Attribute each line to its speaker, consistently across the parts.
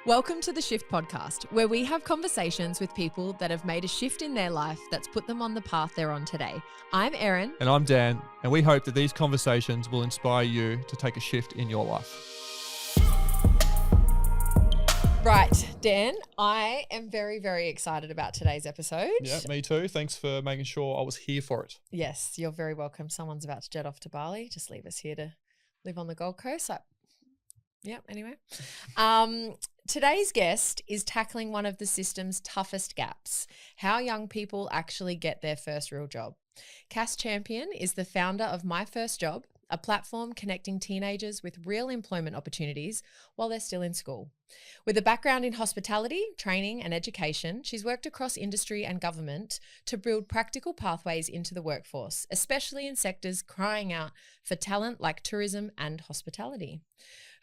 Speaker 1: Welcome to the Shift Podcast, where we have conversations with people that have made a shift in their life that's put them on the path they're on today. I'm Erin.
Speaker 2: And I'm Dan, and we hope that these conversations will inspire you to take a shift in your life.
Speaker 1: Right, Dan, I am very, very excited about today's episode.
Speaker 2: Yeah, me too. Thanks for making sure I was here for it.
Speaker 1: Yes, you're very welcome. Someone's about to jet off to Bali. Just leave us here to live on the Gold Coast. Anyway. Today's guest is tackling one of the system's toughest gaps, how young people actually get their first real job. Cass Champion is the founder of My First Job, a platform connecting teenagers with real employment opportunities while they're still in school. With a background in hospitality, training and education, she's worked across industry and government to build practical pathways into the workforce, especially in sectors crying out for talent like tourism and hospitality.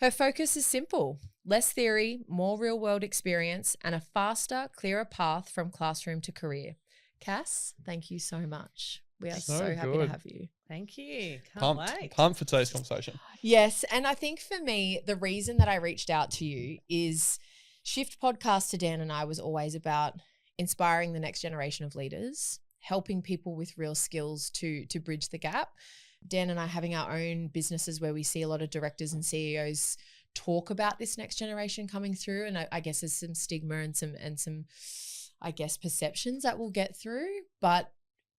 Speaker 1: Her focus is simple: less theory, more real-world experience, and a faster, clearer path from classroom to career. Cass, thank you so much. We are so happy to have you.
Speaker 3: Thank you. Can't wait.
Speaker 2: Pumped for today's conversation.
Speaker 1: Yes, and I think for me, the reason that I reached out to you is Shift Podcast to Dan and I was always about inspiring the next generation of leaders, helping people with real skills to bridge the gap. Dan and I having our own businesses where we see a lot of directors and CEOs talk about this next generation coming through, and I guess there's some stigma and some I guess perceptions that we'll get through, but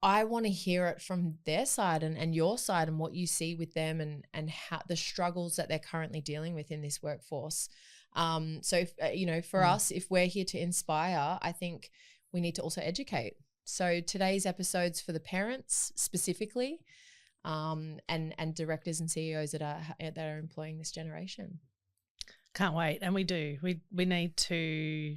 Speaker 1: I want to hear it from their side and your side and what you see with them and how the struggles that they're currently dealing with in this workforce. So for us, if we're here to inspire, I think we need to also educate. So today's episode's for the parents specifically, and directors and CEOs that are employing this generation.
Speaker 3: Can't wait. And we do. We need to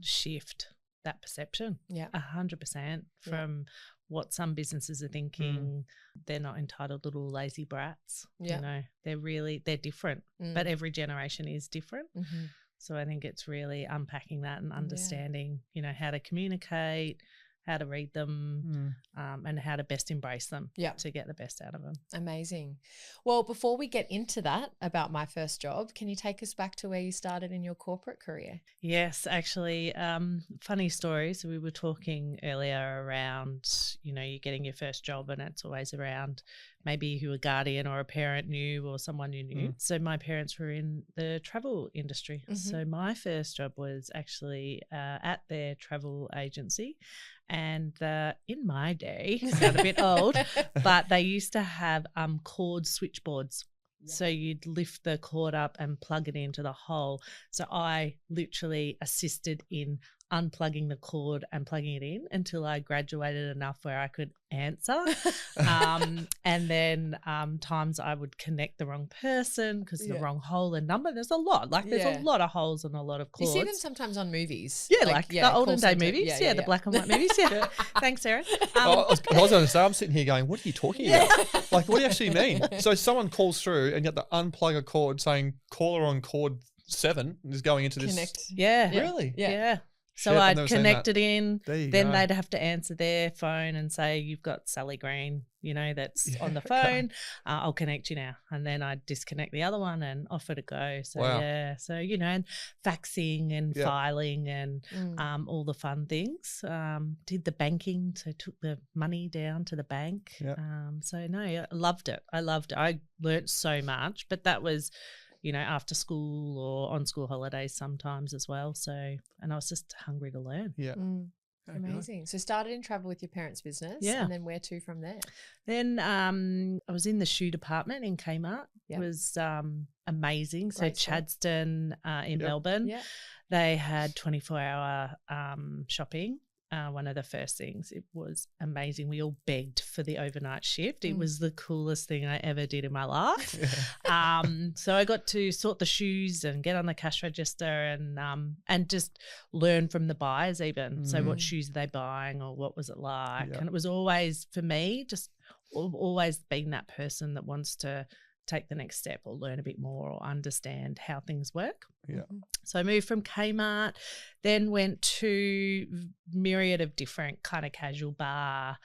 Speaker 3: shift that perception.
Speaker 1: Yeah.
Speaker 3: 100% from what some businesses are thinking. They're not entitled little lazy brats.
Speaker 1: Yeah.
Speaker 3: You know, they're different, but every generation is different. Mm-hmm. So I think it's really unpacking that and understanding, how to communicate, how to read them, and how to best embrace them to get the best out of them.
Speaker 1: Amazing. Well, before we get into that about My First Job, can you take us back to where you started in your corporate career?
Speaker 3: Yes, actually, funny story. So we were talking earlier around, you're getting your first job and it's always around maybe who a guardian or a parent knew or someone you knew. So my parents were in the travel industry. Mm-hmm. So my first job was actually at their travel agency. And in my day, I got a bit old, but they used to have cord switchboards. Yeah. So you'd lift the cord up and plug it into the hole. So I literally assisted in unplugging the cord and plugging it in until I graduated enough where I could answer. And then times I would connect the wrong person because the wrong hole and number. There's a lot. There's a lot of holes and a lot of cords.
Speaker 1: You see them sometimes on movies.
Speaker 3: Yeah, like the olden day movies. Yeah, the black and white movies. Yeah. Thanks, Erin.
Speaker 2: I was going to say, I'm sitting here going, what are you talking about? What do you actually mean? So someone calls through and you have to unplug a cord saying caller on cord 7 is going into this.
Speaker 3: Connect. Yeah.
Speaker 2: Really?
Speaker 3: Yeah. So I'd connect it in, then they'd have to answer their phone and say, you've got Sally Green, that's on the phone. Okay. I'll connect you now. And then I'd disconnect the other one and off it go. So, So, and faxing and filing and all the fun things. Did the banking, so took the money down to the bank.
Speaker 2: Yeah.
Speaker 3: I loved it. I learnt so much, but that was after school or on school holidays sometimes as well. So, and I was just hungry to learn.
Speaker 2: Yeah.
Speaker 1: Amazing. So started in travel with your parents' business and then where to from there?
Speaker 3: Then I was in the shoe department in Kmart. It was amazing. Great so Chadstone in Melbourne, they had 24-hour shopping. One of the first things. It was amazing. We all begged for the overnight shift. It was the coolest thing I ever did in my life. So I got to sort the shoes and get on the cash register and just learn from the buyers even. So what shoes are they buying or what was it like? And it was always, for me, just always being that person that wants to take the next step or learn a bit more or understand how things work.
Speaker 2: Yeah.
Speaker 3: So I moved from Kmart, then went to myriad of different kind of casual bar,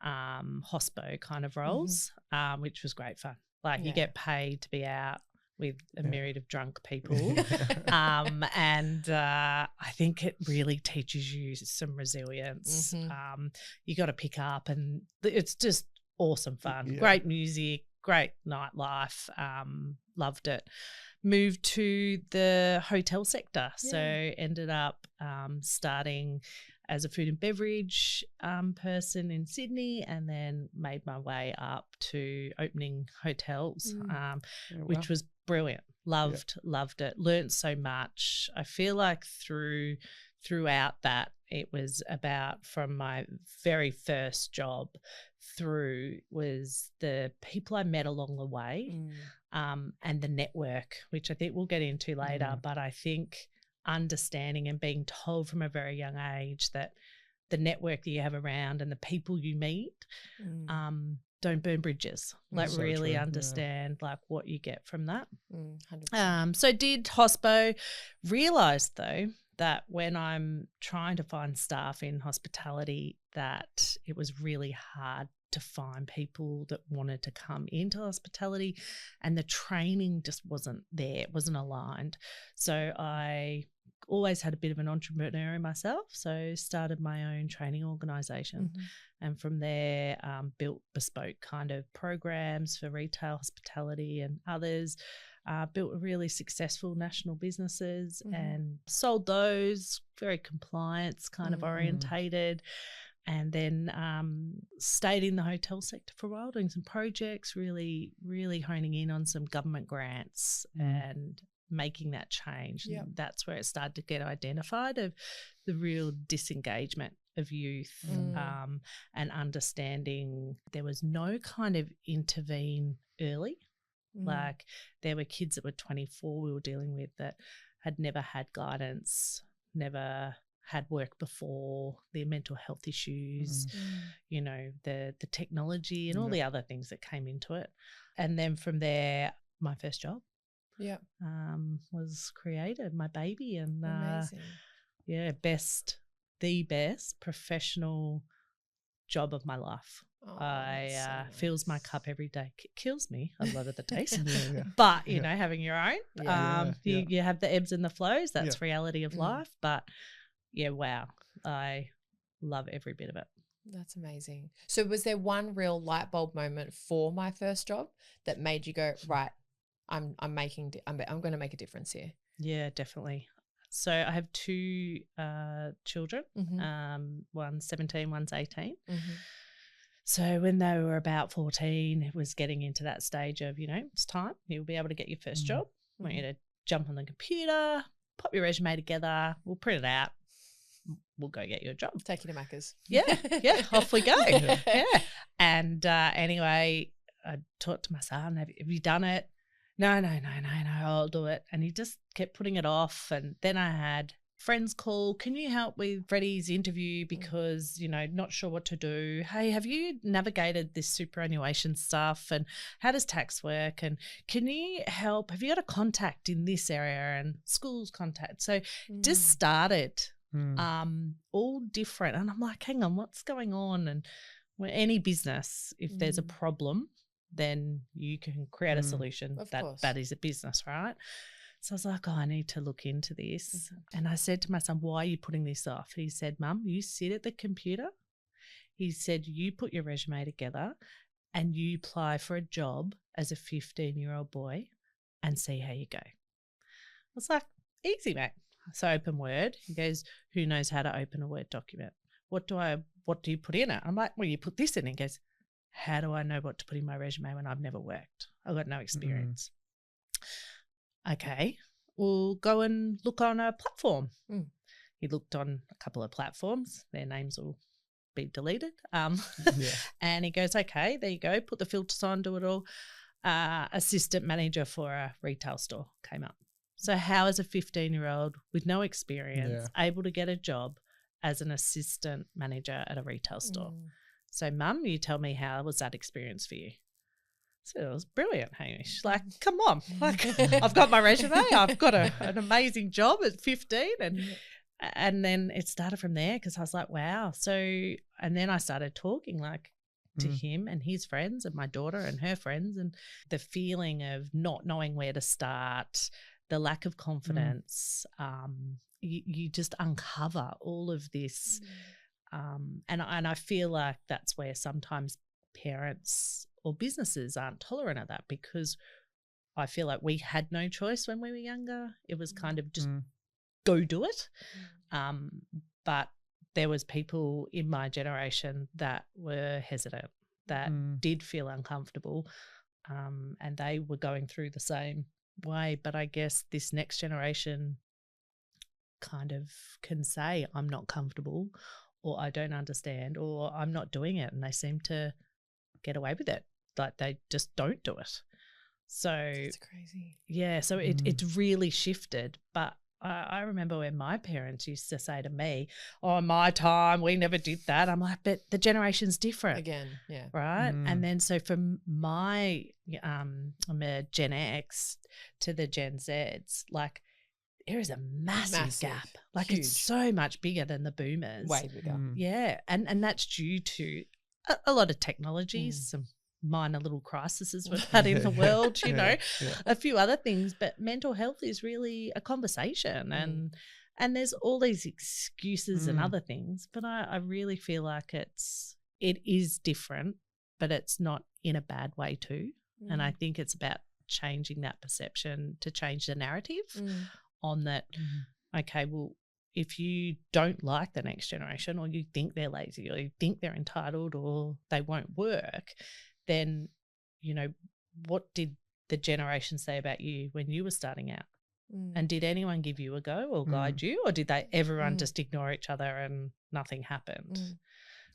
Speaker 3: hospo kind of roles, which was great fun. You get paid to be out with a myriad of drunk people. And I think it really teaches you some resilience. You got to pick up, and it's just awesome fun.
Speaker 2: Yeah.
Speaker 3: Great music, great nightlife. Loved it. Moved to the hotel sector. So ended up starting as a food and beverage person in Sydney, and then made my way up to opening hotels, which was brilliant. Loved it. Learned so much. I feel like throughout that, it was about, from my very first job through, was the people I met along the way, and the network, which I think we'll get into later. But I think understanding and being told from a very young age that the network that you have around and the people you meet, don't burn bridges. Like,
Speaker 2: so
Speaker 3: really
Speaker 2: true,
Speaker 3: understand like what you get from that.
Speaker 1: 100%.
Speaker 3: So did hospo. Realised though that when I'm trying to find staff in hospitality, that it was really hard to find people that wanted to come into hospitality, and the training just wasn't there, it wasn't aligned. So I always had a bit of an entrepreneur in myself, so started my own training organisation, and from there built bespoke kind of programs for retail, hospitality and others. Built really successful national businesses and sold those, very compliance kind of orientated. And then stayed in the hotel sector for a while, doing some projects, really, really honing in on some government grants and making that change.
Speaker 1: Yep.
Speaker 3: And that's where it started to get identified, of the real disengagement of youth, and understanding there was no kind of intervene early. Like, there were kids that were 24 we were dealing with that had never had guidance, never had work before, their mental health issues, you know, the technology and all the other things that came into it. And then from there, my first job was created, my baby. And
Speaker 1: Amazing.
Speaker 3: the best professional job of my life. Fills my cup every day. Kills me a lot of the days, but you know, having your own, you have the ebbs and the flows. That's reality of life. But wow, I love every bit of it.
Speaker 1: That's amazing. So was there one real light bulb moment for my first job that made you go, right, I'm going to make a difference here?
Speaker 3: Yeah, definitely. So I have two children. One's 17, one's 18. So when they were about 14, it was getting into that stage of, you know, it's time. You'll be able to get your first job. I want you to jump on the computer, pop your resume together, we'll print it out, we'll go get you a job.
Speaker 1: Take you to Macca's.
Speaker 3: Yeah, off we go. And anyway, I talked to my son, have you done it? No, I'll do it. And he just kept putting it off. And then I had friends call, can you help with Freddie's interview because, you know, not sure what to do. Hey, have you navigated this superannuation stuff, and how does tax work, and can you help? Have you got a contact in this area, and schools contact? So just started all different. And I'm like, hang on, what's going on? And when any business, if there's a problem, then you can create a solution. That is a business, right? So I was like, I need to look into this. And I said to my son, why are you putting this off? He said, Mum, you sit at the computer. He said, you put your resume together and you apply for a job as a 15-year-old boy and see how you go. I was like, easy, mate. So open Word. He goes, who knows how to open a Word document? What do you put in it? I'm like, well, you put this in. He goes, how do I know what to put in my resume when I've never worked? I've got no experience. Okay, we'll go and look on a platform. He looked on a couple of platforms. Their names will be deleted. And he goes, okay, there you go. Put the filters on, do it all. Assistant manager for a retail store came up. So how is a 15-year-old with no experience able to get a job as an assistant manager at a retail store? So, Mum, you tell me, how was that experience for you? So it was brilliant, Hamish. Like, come on. Like, I've got my resume. I've got an amazing job at 15. And then it started from there, because I was like, wow. So, and then I started talking like, to him and his friends and my daughter and her friends, and the feeling of not knowing where to start, the lack of confidence, you just uncover all of this. And I feel like that's where sometimes parents or businesses aren't tolerant of that, because I feel like we had no choice when we were younger. It was kind of just go do it. But there was people in my generation that were hesitant, that did feel uncomfortable, and they were going through the same way. But I guess this next generation kind of can say, I'm not comfortable, or I don't understand, or I'm not doing it, and they seem to get away with it. Like they just don't do it. So
Speaker 1: That's crazy.
Speaker 3: Yeah, so it's really shifted. But I remember when my parents used to say to me, oh, my time, we never did that. I'm like, but the generation's different.
Speaker 1: Again, yeah.
Speaker 3: Right? And then so from my, I'm a Gen X to the Gen Zs, like there is a massive gap. Like
Speaker 1: huge.
Speaker 3: It's so much bigger than the boomers.
Speaker 1: Way bigger.
Speaker 3: Yeah, and that's due to a lot of technologies, some minor little crises we've had in the world, you know, a few other things, but mental health is really a conversation, and there's all these excuses and other things, but I really feel like it is different, but it's not in a bad way too. And I think it's about changing that perception to change the narrative on that. Okay, well, if you don't like the next generation, or you think they're lazy, or you think they're entitled, or they won't work, then, you know, what did the generation say about you when you were starting out? And did anyone give you a go or guide you, or did everyone just ignore each other and nothing happened?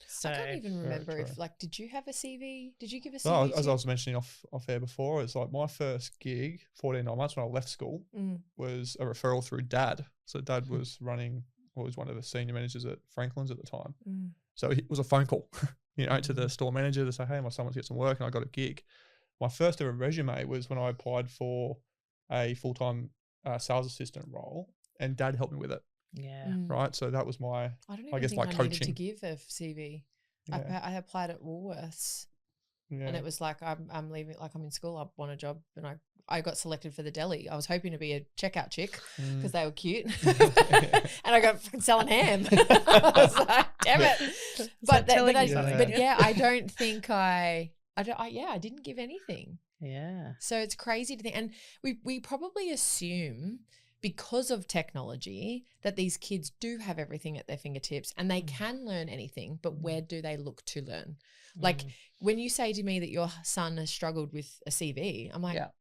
Speaker 3: So
Speaker 1: I can't even remember if, like, did you have a CV? Did you give a CV?
Speaker 2: Well, as I was mentioning off air before, it's like my first gig, 14 months when I left school, was a referral through Dad. So Dad was running, or was one of the senior managers at Franklin's at the time. So it was a phone call, you know, to the store manager to say, hey, my son wants to get some work, and I got a gig. My first ever resume was when I applied for a full-time sales assistant role, and Dad helped me with it.
Speaker 3: Yeah.
Speaker 2: Right. So that was my,
Speaker 1: I don't even think I needed to give a CV. I applied at Woolworths, and it was like, I'm leaving, like I'm in school, I want a job, and I got selected for the deli. I was hoping to be a checkout chick because they were cute, and I got selling ham. I was like, damn it! But I don't think I didn't give anything.
Speaker 3: Yeah.
Speaker 1: So it's crazy to think, and we probably assume, because of technology, that these kids do have everything at their fingertips and they can learn anything, but where do they look to learn? Like when you say to me that your son has struggled with a CV, I'm like, what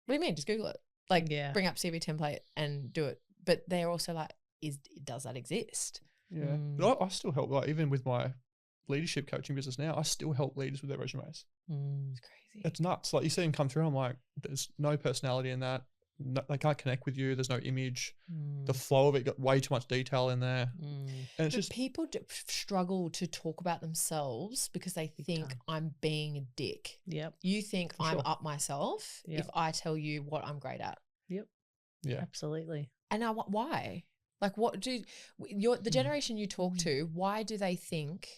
Speaker 1: do you mean? Just Google it. Like bring up CV template and do it. But they're also like, does that exist?
Speaker 2: Yeah. But I still help, like even with my leadership coaching business now, I still help leaders with their resumes.
Speaker 1: It's crazy.
Speaker 2: It's nuts. Like you see them come through, I'm like, there's no personality in that. No, they can't connect with you. There's no image. The flow of it got way too much detail in there. And it's just
Speaker 1: people struggle to talk about themselves because they think I'm being a dick.
Speaker 3: Yep.
Speaker 1: You think I'm up myself if I tell you what I'm great at.
Speaker 3: Yep.
Speaker 2: Yeah.
Speaker 3: Absolutely.
Speaker 1: And now why? Like the generation you talk to, why do they think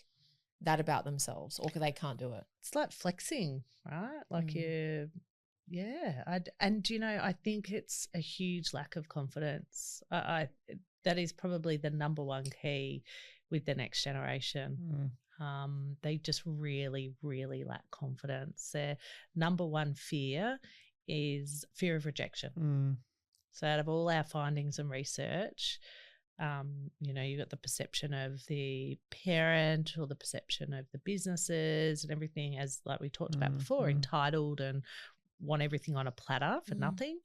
Speaker 1: that about themselves, or they can't do it?
Speaker 3: It's like flexing, right? Like and you know, I think it's a huge lack of confidence. That is probably the number one key with the next generation. They just really, really lack confidence. Their number one fear is fear of rejection. So out of all our findings and research, you know, you got the perception of the parent or the perception of the businesses and everything, as like we talked about before, entitled and want everything on a platter for nothing.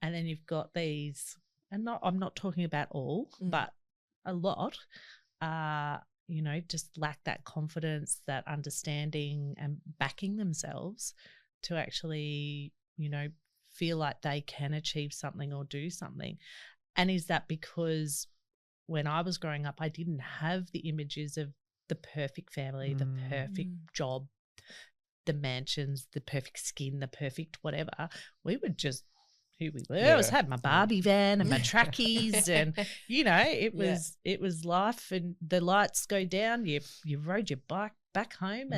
Speaker 3: And then you've got these, and I'm not talking about all, but a lot, you know, just lack that confidence, that understanding and backing themselves to actually, you know, feel like they can achieve something or do something. And is that because when I was growing up, I didn't have the images of the perfect family, the perfect job, the mansions, the perfect skin, the perfect whatever. We were just who we were. I had my Barbie van and my trackies, and you know, it was life. And the lights go down. You rode your bike back home,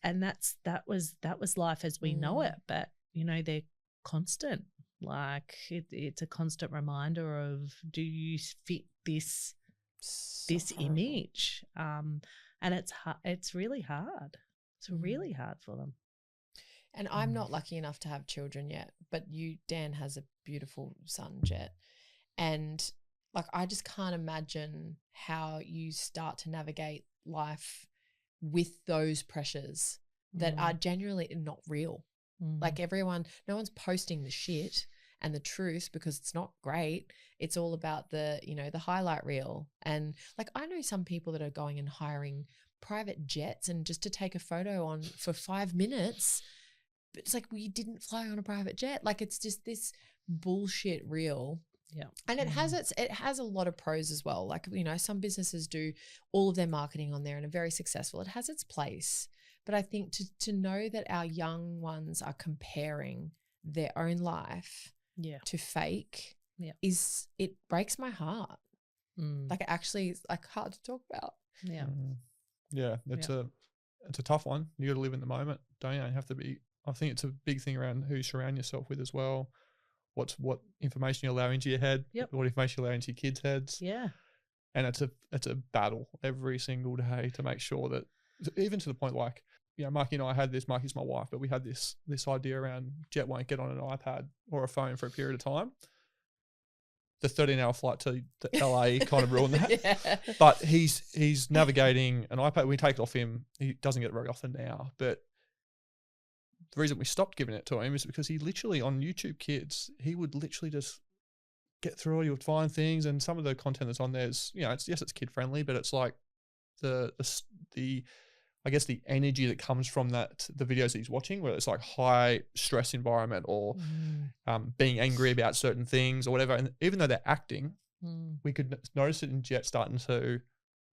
Speaker 3: and that was life as we know it. But you know, they're constant. Like it's a constant reminder of, do you fit this image? And it's really hard. It's really hard for them.
Speaker 1: And I'm not lucky enough to have children yet, but Dan has a beautiful son, Jet. And like, I just can't imagine how you start to navigate life with those pressures that are genuinely not real. Like no one's posting the shit and the truth because it's not great. It's all about the highlight reel. And like, I know some people that are going and hiring private jets and just to take a photo on for 5 minutes. But it's like, we didn't fly on a private jet. Like, it's just this bullshit reel.
Speaker 3: Yeah.
Speaker 1: And it has a lot of pros as well. Like, you know, some businesses do all of their marketing on there and are very successful. It has its place. But I think to know that our young ones are comparing their own life to fake it breaks my heart. Like, it actually is like hard to talk about.
Speaker 3: Yeah.
Speaker 2: Yeah. It's a tough one. You got to live in the moment, don't you? You have to be. I think it's a big thing around who you surround yourself with as well. What information you allow into your head, what information you allow into your kids' heads.
Speaker 3: Yeah.
Speaker 2: And it's a battle every single day to make sure that, even to the point like, you know, Marky and I had this, Marky's my wife, but we had this idea around Jet won't get on an iPad or a phone for a period of time. The 13-hour flight to LA kind of ruined that. But he's navigating an iPad. We take it off him. He doesn't get it very often now, but the reason we stopped giving it to him is because he literally, on YouTube Kids, he would literally just get through it. He would find things, and some of the content that's on there is, you know, it's kid friendly, but it's like the I guess the energy that comes from the videos that he's watching, whether it's like high stress environment or being angry about certain things or whatever. And even though they're acting, we could notice it in Jet starting to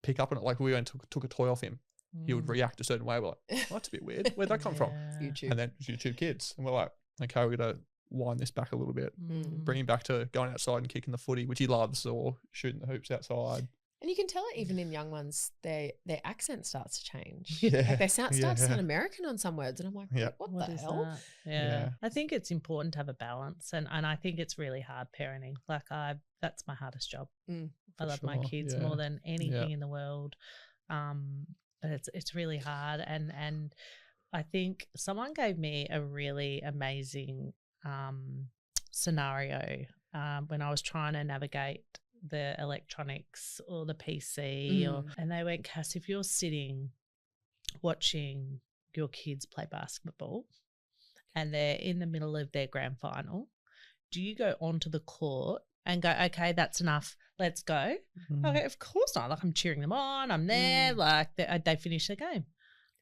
Speaker 2: pick up on it. Like, we went and took a toy off him. He would react a certain way. We're like, oh, that's a bit weird. Where'd that come from?
Speaker 1: YouTube.
Speaker 2: And then YouTube Kids. And we're like, okay, we're going to wind this back a little bit, bring him back to going outside and kicking the footy, which he loves, or shooting the hoops outside.
Speaker 1: And you can tell it even in young ones, their accent starts to change. Like, they start to sound American on some words. And I'm like, what the hell?
Speaker 3: Yeah. I think it's important to have a balance. And I think it's really hard parenting. Like, that's my hardest job. I love my kids more than anything in the world. But it's really hard. And I think someone gave me a really amazing scenario when I was trying to navigate the electronics or the PC, and they went, Cass, if you're sitting watching your kids play basketball and they're in the middle of their grand final, do you go onto the court and go, okay, that's enough, let's go? Okay, of course not. Like, I'm cheering them on, I'm there, like they finish the game.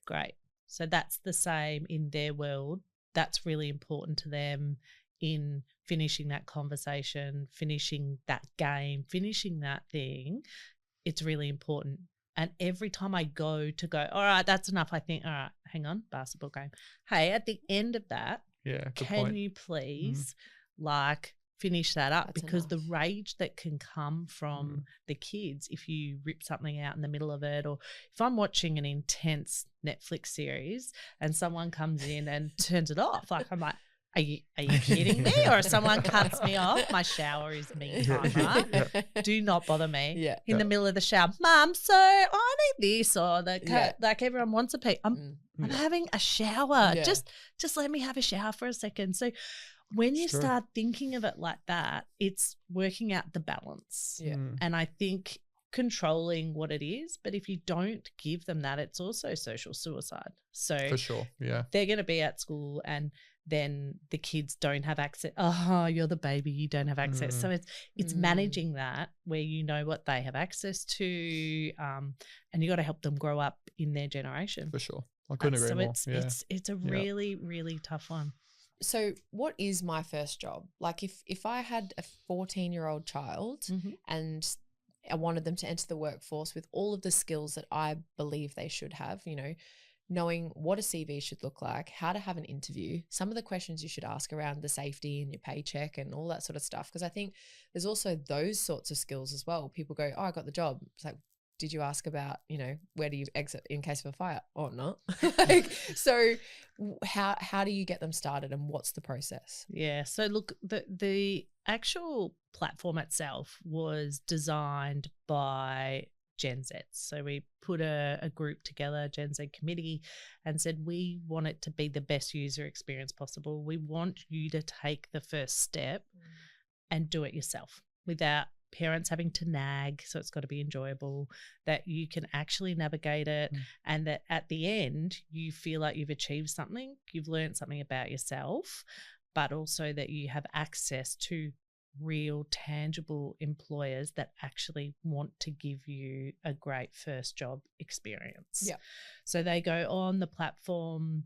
Speaker 3: Great. So that's the same in their world. That's really important to them in finishing that conversation, finishing that game, finishing that thing. It's really important. And every time I go, all right, that's enough, I think, all right, hang on, basketball game. Hey, at the end of that, can you please finish that up? That's because enough. The rage that can come from the kids if you rip something out in the middle of it, or if I'm watching an intense Netflix series and someone comes in and turns it off, like, I'm like, Are you kidding me? Or if someone cuts me off, my shower is me time, right? Do not bother me in the middle of the shower. Mum, so I need this, or like everyone wants a pee. I'm having a shower. Yeah. Just let me have a shower for a second. So when you start thinking of it like that, it's working out the balance. Yeah. And I think controlling what it is, but if you don't give them that, it's also social suicide. So
Speaker 2: for sure,
Speaker 3: they're going to be at school and then the kids don't have access. Oh, you're the baby, you don't have access. So it's managing that, where you know what they have access to, and you got to help them grow up in their generation.
Speaker 2: For sure, I couldn't agree more.
Speaker 3: It's a really, really tough one.
Speaker 1: So what is my first job? Like, if I had a 14-year-old child and I wanted them to enter the workforce with all of the skills that I believe they should have, you know, knowing what a CV should look like, how to have an interview, some of the questions you should ask around the safety and your paycheck and all that sort of stuff. Because I think there's also those sorts of skills as well. People go, oh, I got the job. It's like, did you ask about, where do you exit in case of a fire or not? Like, so how do you get them started and what's the process?
Speaker 3: Yeah. So look, the actual platform itself was designed by Gen Z. So we put a group together, Gen Z committee, and said we want it to be the best user experience possible. We want you to take the first step and do it yourself without parents having to nag. So it's got to be enjoyable, that you can actually navigate it, and that at the end you feel like you've achieved something, you've learned something about yourself, but also that you have access to real tangible employers that actually want to give you a great first job experience.
Speaker 1: Yeah.
Speaker 3: So they go on the platform,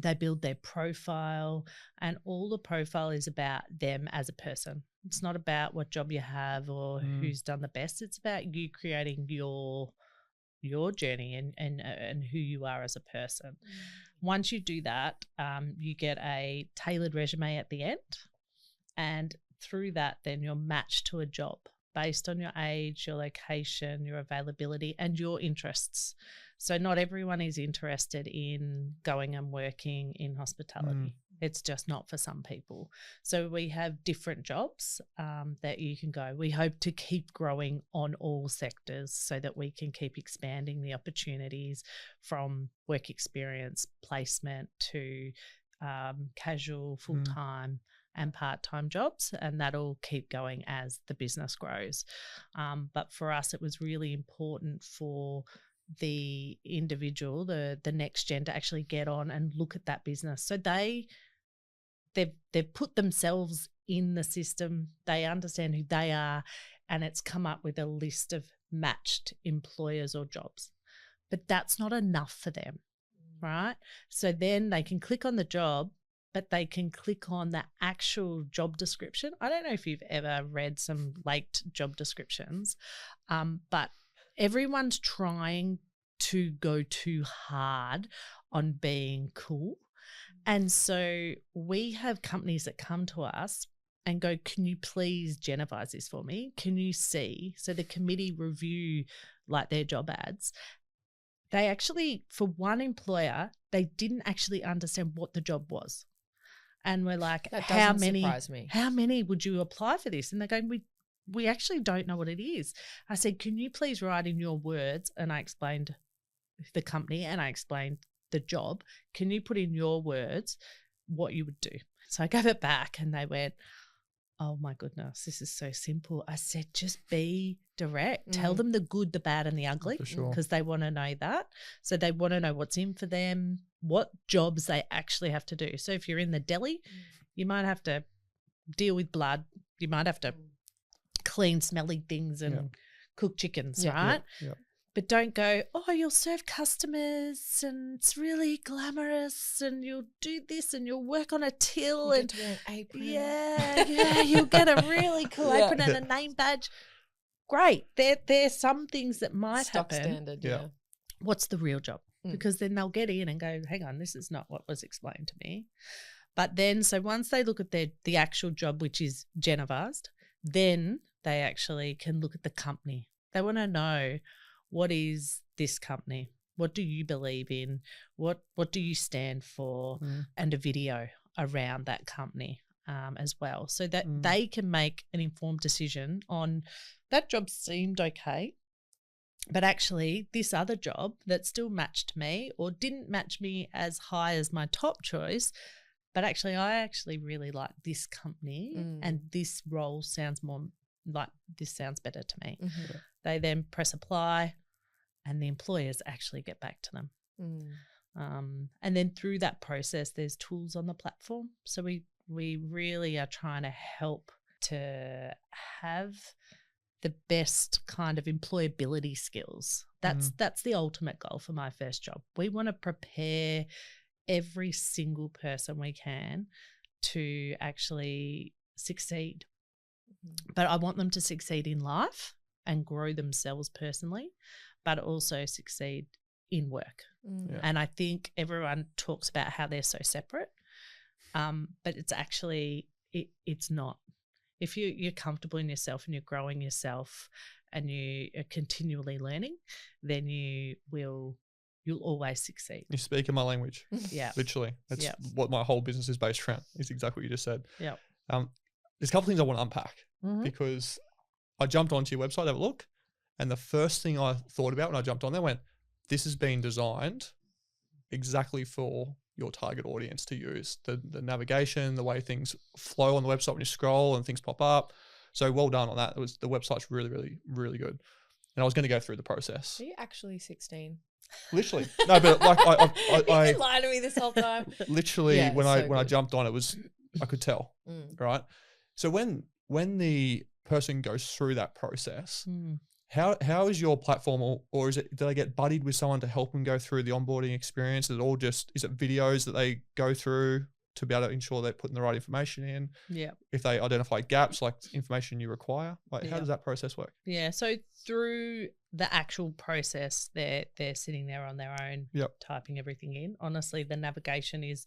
Speaker 3: they build their profile, and all the profile is about them as a person. It's not about what job you have or who's done the best. It's about you creating your journey and who you are as a person. Once you do that, you get a tailored resume at the end, and through that, then you're matched to a job based on your age, your location, your availability, and your interests. So not everyone is interested in going and working in hospitality. It's just not for some people. So we have different jobs that you can go. We hope to keep growing on all sectors so that we can keep expanding the opportunities from work experience, placement to casual, full-time and part-time jobs, and that'll keep going as the business grows. But for us, it was really important for the individual, the next gen, to actually get on and look at that business. So they've put themselves in the system, they understand who they are, and it's come up with a list of matched employers or jobs. But that's not enough for them, right? So then they can click on the job, but they can click on the actual job description. I don't know if you've ever read some late job descriptions, but everyone's trying to go too hard on being cool. And so we have companies that come to us and go, can you please Genevise this for me? Can you see? So the committee review like their job ads. They actually, for one employer, they didn't actually understand what the job was. And we're like, how many would you apply for this? And they're going, we actually don't know what it is. I said, can you please write in your words? And I explained the company and I explained the job. Can you put in your words what you would do? So I gave it back and they went, oh my goodness, this is so simple. I said, just be direct. Tell them the good, the bad and the ugly, because they want to know that. So they want to know what's in for them, what jobs they actually have to do. So if you're in the deli, you might have to deal with blood. You might have to clean smelly things and cook chickens, right?
Speaker 2: Yeah.
Speaker 3: But don't go, oh, you'll serve customers and it's really glamorous and you'll do this and you'll work on a till and
Speaker 1: wear an apron.
Speaker 3: Yeah, you'll get a really cool apron and a name badge. Great. There's some things that might
Speaker 1: Stock
Speaker 3: happen.
Speaker 1: standard, yeah.
Speaker 3: What's the real job? Because then they'll get in and go, hang on, this is not what was explained to me. But then, so once they look at the actual job, which is Genevised, then they actually can look at the company. They want to know, what is this company? What do you believe in? What do you stand for? And a video around that company as well, so that they can make an informed decision on that job seemed okay, but actually this other job that still matched me or didn't match me as high as my top choice, but actually I actually really like this company and this role sounds more like this sounds better to me. They then press apply and the employers actually get back to them. And then through that process, there's tools on the platform. So we really are trying to help to have the best kind of employability skills. That's the ultimate goal for my first job. We want to prepare every single person we can to actually succeed. But I want them to succeed in life and grow themselves personally, but also succeed in work. And I think everyone talks about how they're so separate, but it's actually, it's not. If you're comfortable in yourself and you're growing yourself and you are continually learning, then you'll always succeed.
Speaker 2: You speak in my language.
Speaker 3: Yeah.
Speaker 2: Literally. That's what my whole business is based around, is exactly what you just said.
Speaker 3: Yeah.
Speaker 2: There's a couple things I want to unpack because I jumped onto your website to have a look, and the first thing I thought about when I jumped on there went, this has been designed exactly for your target audience to use. The navigation, the way things flow on the website when you scroll and things pop up. So well done on that. The website's really, really, really good. And I was going to go through the process.
Speaker 1: Are you actually 16?
Speaker 2: Literally. No, but like I
Speaker 1: you lied to me this whole time.
Speaker 2: Literally, when I jumped on, I could tell, right? So when the person goes through that process, how is your platform, or do they get buddied with someone to help them go through the onboarding experience? Is it videos that they go through to be able to ensure they're putting the right information in?
Speaker 3: Yeah.
Speaker 2: If they identify gaps, like information you require, how does that process work?
Speaker 3: Yeah. So through the actual process, they're sitting there on their own, typing everything in. Honestly, the navigation is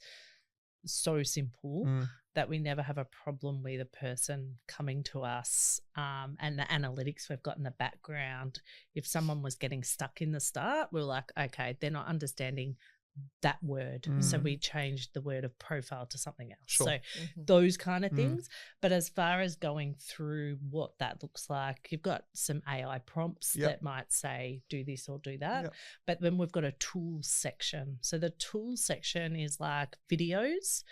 Speaker 3: so simple that we never have a problem with a person coming to us, and the analytics we've got in the background. If someone was getting stuck in the start, we're like, okay, they're not understanding that word, so we changed the word of profile to something else. So those kind of things. But as far as going through what that looks like, you've got some AI prompts that might say do this or do that, but then we've got a tools section. So the tools section is like videos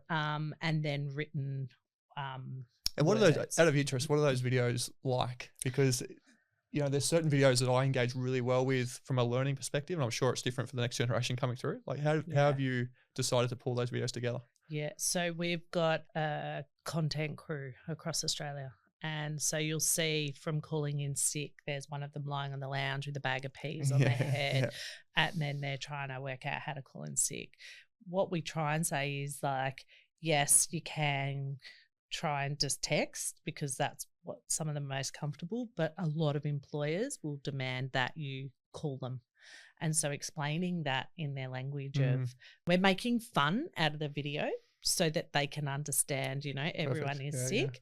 Speaker 3: and then written
Speaker 2: and what are those, out of interest, what are those videos like? Because there's certain videos that I engage really well with from a learning perspective, and I'm sure it's different for the next generation coming through. Like how have you decided to pull those videos together? Yeah,
Speaker 3: so we've got a content crew across Australia. And so you'll see from calling in sick, there's one of them lying on the lounge with a bag of peas on their head, and then they're trying to work out how to call in sick. What we try and say is like, yes, you can try and just text because that's what some of them are most comfortable, but a lot of employers will demand that you call them. And so explaining that in their language of, we're making fun out of the video so that they can understand, everyone is sick,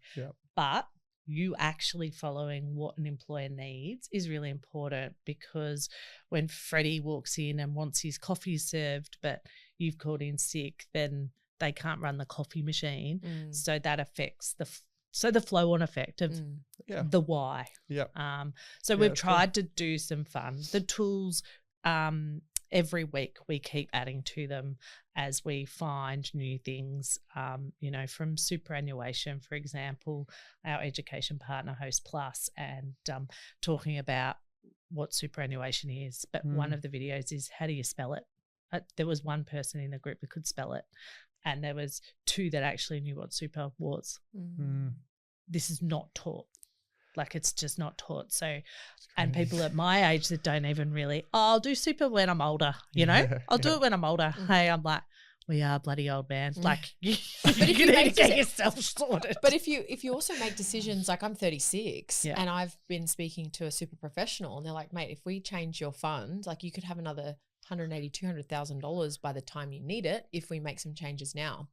Speaker 3: but you actually following what an employer needs is really important, because when Freddie walks in and wants his coffee served, but you've called in sick, then they can't run the coffee machine. So that affects the flow-on effect of the why. So we've tried to do some fun. The tools, every week we keep adding to them as we find new things, from superannuation, for example, our education partner hosts Plus, and talking about what superannuation is. But one of the videos is, how do you spell it? There was one person in the group that could spell it, and there was two that actually knew what super was. This is not taught. Like, it's just not taught. So, and people at my age that don't even really, I'll do super when I'm older, I'll do it when I'm older. Hey, I'm like, we are bloody old man. Like, you need to get yourself sorted.
Speaker 1: But if you also make decisions, like I'm 36 and I've been speaking to a super professional, and they're like, mate, if we change your fund, like you could have another $180,000, $200,000 by the time you need it if we make some changes now.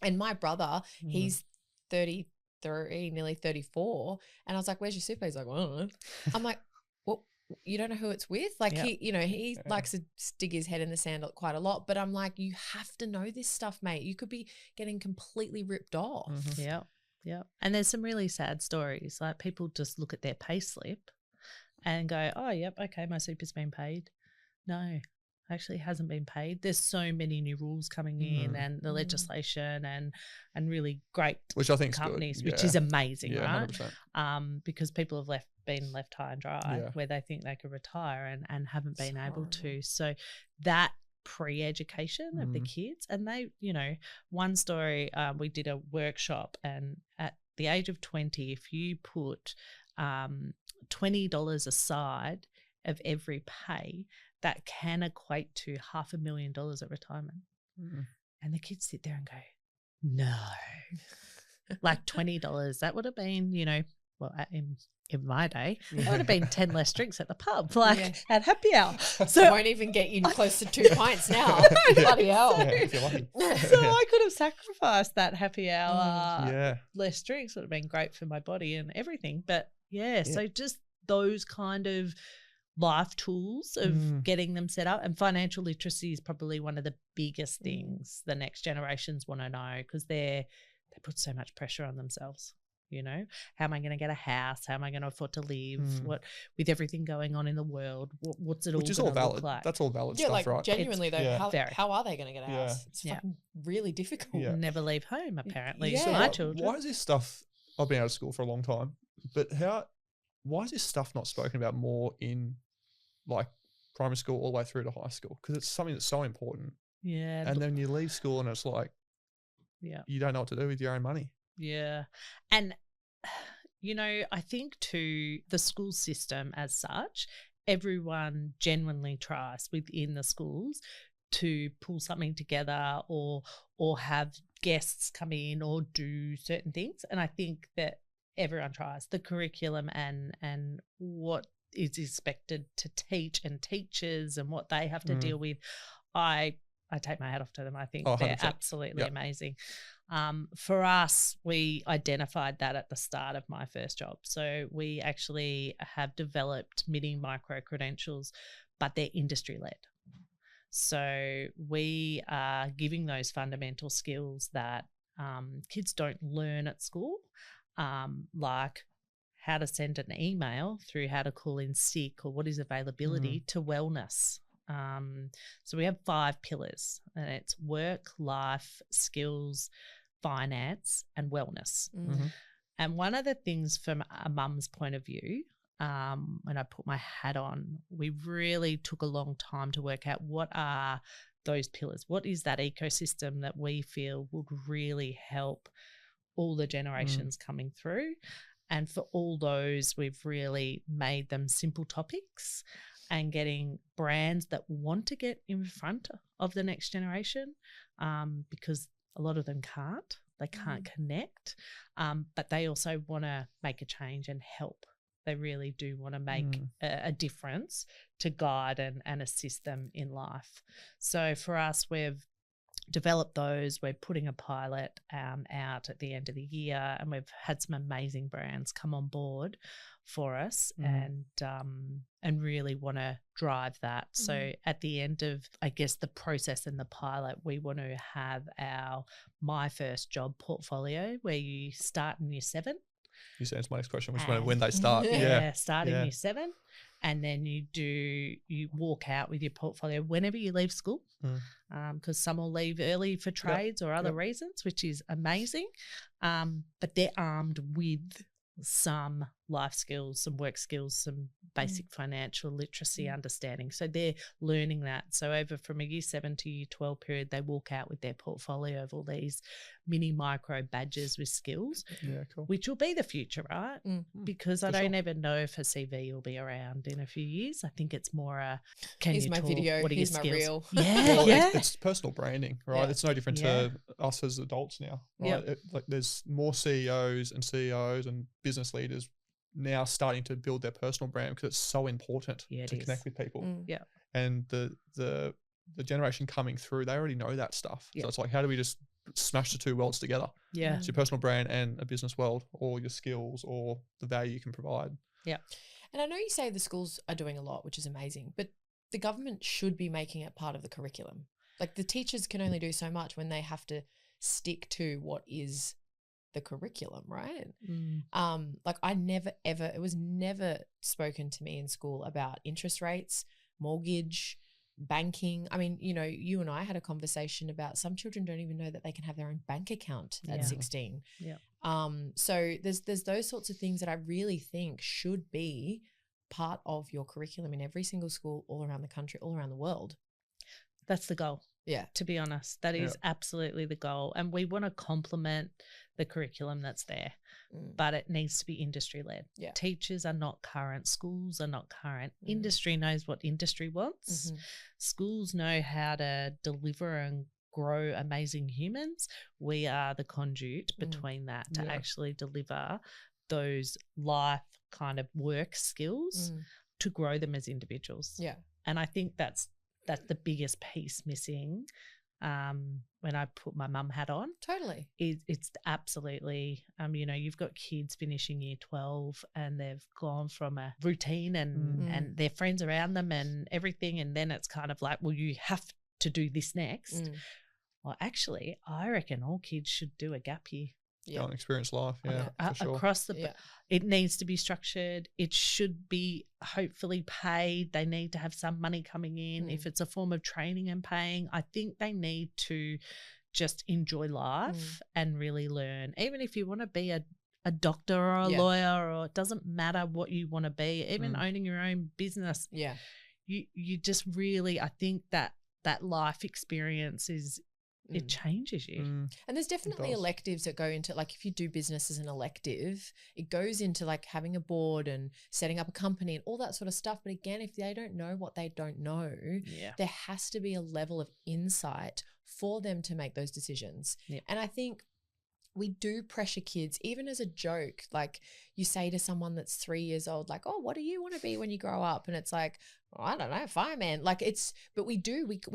Speaker 1: And my brother, he's 33, nearly 34, and I was like, where's your super? He's like, well, I don't know. I'm like, well, you don't know who it's with? Like he likes to stick his head in the sand quite a lot, but I'm like, you have to know this stuff, mate. You could be getting completely ripped off.
Speaker 3: Yeah. And there's some really sad stories. Like, people just look at their pay slip and go, oh, yep, okay, my super's been paid. No, actually hasn't been paid. There's so many new rules coming in, and the legislation and really great,
Speaker 2: which I think
Speaker 3: companies,
Speaker 2: good.
Speaker 3: Which is amazing, right?
Speaker 2: 100%.
Speaker 3: Because people have been left high and dry where they think they could retire and haven't been able to. So that pre-education of the kids, and they, one story, we did a workshop, and at the age of 20, if you put $20 aside of every pay, that can equate to $500,000 at retirement. And the kids sit there and go, no. Like $20, that would have been, well, in my day, that would have been 10 less drinks at the pub, at happy hour.
Speaker 1: So it won't even get you close to 2 pints now. Bloody hell.
Speaker 3: So I could have sacrificed that happy hour. Less drinks would have been great for my body and everything. But so just those kind of life tools of getting them set up. And financial literacy is probably one of the biggest things the next generations want to know, because they put so much pressure on themselves. You know, how am I going to get a house? How am I going to afford to live? What, with everything going on in the world, what's it all going to look like?
Speaker 2: That's all valid
Speaker 1: yeah,
Speaker 2: stuff,
Speaker 1: like
Speaker 2: right?
Speaker 1: genuinely though, how are they going to get a
Speaker 2: Yeah.
Speaker 1: house? It's fucking really difficult.
Speaker 2: Yeah.
Speaker 3: Never leave home, apparently.
Speaker 1: Yeah.
Speaker 3: So my children.
Speaker 2: Why is this stuff? I've been out of school for a long time, but why is this stuff not spoken about more in like primary school all the way through to high school? Because it's something that's so important.
Speaker 3: Yeah.
Speaker 2: And then you leave school and it's like, you don't know what to do with your own money.
Speaker 3: Yeah. And, you know, I think too, the school system as such, everyone genuinely tries within the schools to pull something together or have guests come in or do certain things. And I think that everyone tries. The curriculum and what is expected to teach and teachers and what they have to deal with, I take my hat off to them. I think they're absolutely amazing. For us, we identified that at the start of my first job. So we actually have developed mini micro credentials, but they're industry led. So we are giving those fundamental skills that kids don't learn at school, like how to send an email through how to call in sick or what is availability to wellness. So we have 5 pillars, and it's work, life, skills, finance, and wellness. And one of the things from a mum's point of view, when I put my hat on, we really took a long time to work out what are those pillars. What is that ecosystem that we feel would really help all the generations coming through? And for all those, we've really made them simple topics and getting brands that want to get in front of the next generation, because a lot of them can't. They can't connect, but they also want to make a change and help. They really do want to make a difference to guide and assist them in life. So for us, we've developed those. We're putting a pilot out at the end of the year, and we've had some amazing brands come on board for us and really want to drive that. So at the end of, I guess, the process and the pilot, we want to have our My First Job portfolio where you start in year 7.
Speaker 2: You said it's my next question, which is when they start.
Speaker 3: Start in year 7. And then you walk out with your portfolio whenever you leave school, because some will leave early for trades or other reasons, which is amazing. But they're armed with some life skills, some work skills, some basic financial literacy understanding. So they're learning that. So over from a year 7 to year 12 period, they walk out with their portfolio of all these mini micro badges with skills, which will be the future, right? Because I don't ever know if a CV will be around in a few years. I think it's more
Speaker 1: here's my
Speaker 3: talk?
Speaker 1: video,
Speaker 3: what are
Speaker 1: here's
Speaker 3: your
Speaker 1: my
Speaker 3: skills?
Speaker 1: reel.
Speaker 2: It's personal branding, right? It's no different to us as adults now, right? Like there's more CEOs and CEOs and business leaders now starting to build their personal brand because it's so important to connect with people. And the generation coming through, they already know that stuff. So it's like, how do we just smash the two worlds together? It's your personal brand and a business world, or your skills or the value you can provide.
Speaker 1: And I know you say the schools are doing a lot, which is amazing, but the government should be making it part of the curriculum. Like the teachers can only do so much when they have to stick to what is the curriculum, right? Like I never ever, it was never spoken to me in school about interest rates, mortgage, banking. I mean, you know, you and I had a conversation about some children don't even know that they can have their own bank account at 16. So there's those sorts of things that I really think should be part of your curriculum in every single school all around the country, all around the world.
Speaker 3: That's the goal. To be honest, that is absolutely the goal. And we want to complement the curriculum that's there, but it needs to be industry led. Teachers are not current. Schools are not current. Industry knows what industry wants. Schools know how to deliver and grow amazing humans. We are the conduit between that to actually deliver those life kind of work skills to grow them as individuals. And I think that's the biggest piece missing when I put my mum hat on.
Speaker 1: Totally.
Speaker 3: It's absolutely, you know, you've got kids finishing year 12 and they've gone from a routine and their friends around them and everything. And then it's kind of like, well, you have to do this next. Well, actually, I reckon all kids should do a gap year.
Speaker 2: Go and experience life, for sure.
Speaker 3: Across the it needs to be structured. It should be hopefully paid. They need to have some money coming in. If it's a form of training and paying, I think they need to just enjoy life and really learn. Even if you want to be a doctor or a lawyer, or it doesn't matter what you want to be, even owning your own business. Yeah. You just really, I think that life experience is, it changes you.
Speaker 1: And there's definitely electives that go into, like, if you do business as an elective, it goes into like having a board and setting up a company and all that sort of stuff. But again, if they don't know what they don't know, there has to be a level of insight for them to make those decisions. And I think we do pressure kids, even as a joke. Like, you say to someone that's 3 years old, like, oh, what do you want to be when you grow up? And it's like, oh, I don't know, fireman. Like, but we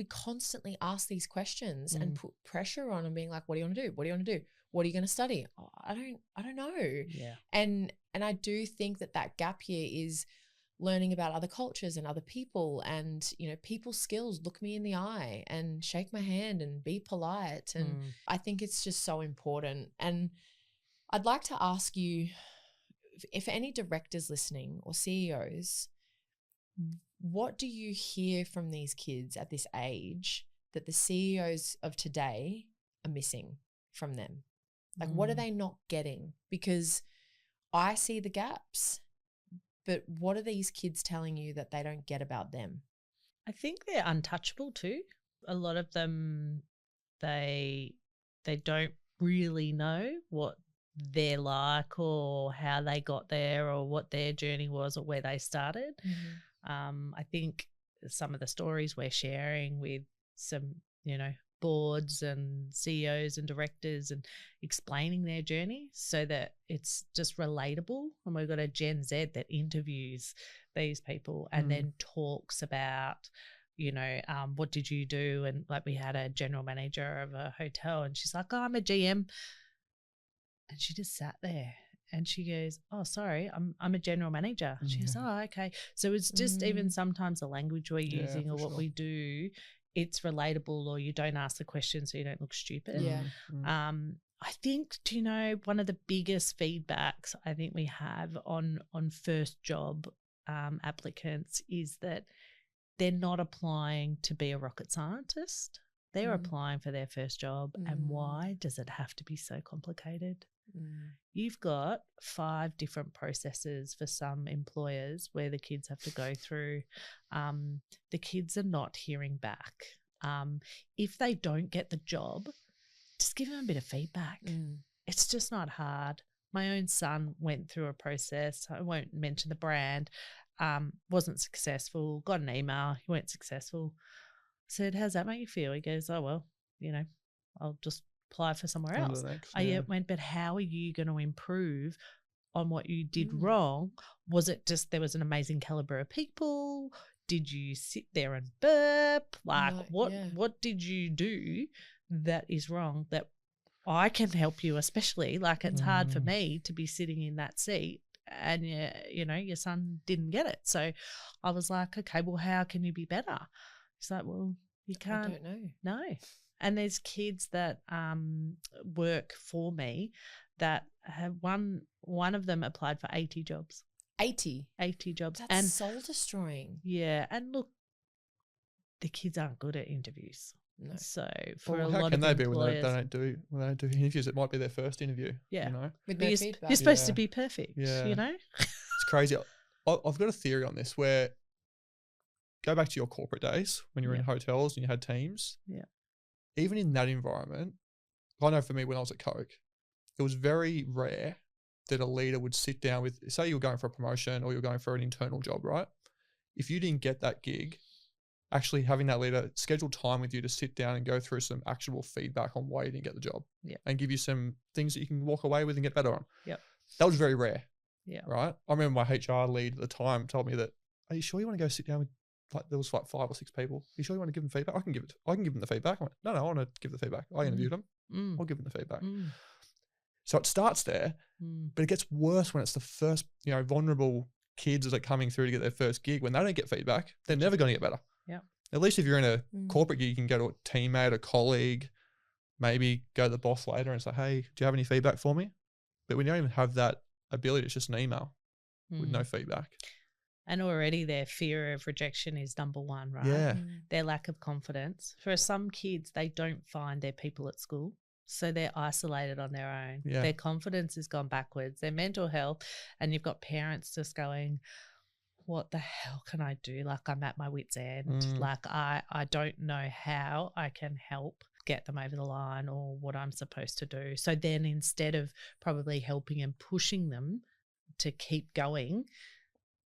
Speaker 1: constantly ask these questions and put pressure on and being like, what do you want to do? What do you want to do? What are you going to study? Oh, I don't know. Yeah. And I do think that gap year is learning about other cultures and other people and, you know, people's skills. Look me in the eye and shake my hand and be polite. And I think it's just so important. And I'd like to ask you, if any directors listening or CEOs, what do you hear from these kids at this age that the CEOs of today are missing from them? Like, what are they not getting? Because I see the gaps. But what are these kids telling you that they don't get about them?
Speaker 3: I think they're untouchable too. A lot of them, they don't really know what they're like or how they got there or what their journey was or where they started. I think some of the stories we're sharing with some, you know, boards and CEOs and directors and explaining their journey so that it's just relatable. And we've got a Gen Z that interviews these people and then talks about, you know, what did you do? And like, we had a general manager of a hotel and she's like, oh, I'm a GM. And she just sat there and she goes, oh, sorry, I'm a general manager. She goes, oh, okay. So it's just even sometimes the language we're using or what we do, it's relatable, or you don't ask the question so you don't look stupid. I think, do you know, one of the biggest feedbacks I think we have on first job applicants is that they're not applying to be a rocket scientist. They're applying for their first job. And why does it have to be so complicated? You've got 5 different processes for some employers where the kids have to go through. The kids are not hearing back. If they don't get the job, just give them a bit of feedback. It's just not hard. My own son went through a process. I won't mention the brand. Wasn't successful. Got an email. He weren't successful. Said, how's that make you feel? He goes, oh, well, you know, I'll just apply for somewhere else. I went, but how are you going to improve on what you did wrong? Was it just there was an amazing caliber of people? Did you sit there and burp? Like, what did you do that is wrong that I can help you, especially? Like, it's hard for me to be sitting in that seat and, you know, your son didn't get it. So I was like, okay, well, how can you be better? He's like, well, you can't. I don't know. No. And there's kids that work for me that have one of them applied for 80 jobs. 80 jobs.
Speaker 1: That's soul destroying.
Speaker 3: Yeah. And look, the kids aren't good at interviews. No. So for a
Speaker 2: how
Speaker 3: lot
Speaker 2: can
Speaker 3: of
Speaker 2: they be
Speaker 3: employers,
Speaker 2: when they don't do interviews? It might be their first interview.
Speaker 3: Yeah.
Speaker 2: You know?
Speaker 1: With no feedback.
Speaker 3: You're supposed to be perfect. Yeah. You know?
Speaker 2: It's crazy. I've got a theory on this where go back to your corporate days when you were in hotels and you had teams.
Speaker 3: Yeah.
Speaker 2: Even in that environment, I know for me when I was at Coke, it was very rare that a leader would sit down with, say you were going for a promotion or you're going for an internal job, right? If you didn't get that gig, actually having that leader schedule time with you to sit down and go through some actionable feedback on why you didn't get the job and give you some things that you can walk away with and get better on. That was very rare. Right? I remember my HR lead at the time told me that, are you sure you want to go sit down with like there was like 5 or 6 people. You sure you want to give them feedback? I can give them the feedback. I went, no, I want to give the feedback. I interviewed them. I'll give them the feedback. So it starts there, but it gets worse when it's the first, vulnerable kids that are coming through to get their first gig. When they don't get feedback, they're never going to get better.
Speaker 3: Yeah.
Speaker 2: At least if you're in a corporate gig, you can go to a teammate, a colleague, maybe go to the boss later and say, hey, do you have any feedback for me? But when you don't even have that ability, it's just an email with no feedback.
Speaker 3: And already their fear of rejection is number one, right?
Speaker 2: Yeah.
Speaker 3: Their lack of confidence. For some kids, they don't find their people at school, so they're isolated on their own.
Speaker 2: Yeah.
Speaker 3: Their confidence has gone backwards, their mental health, and you've got parents just going, what the hell can I do? Like, I'm at my wit's end. Like, I don't know how I can help get them over the line or what I'm supposed to do. So then instead of probably helping and pushing them to keep going,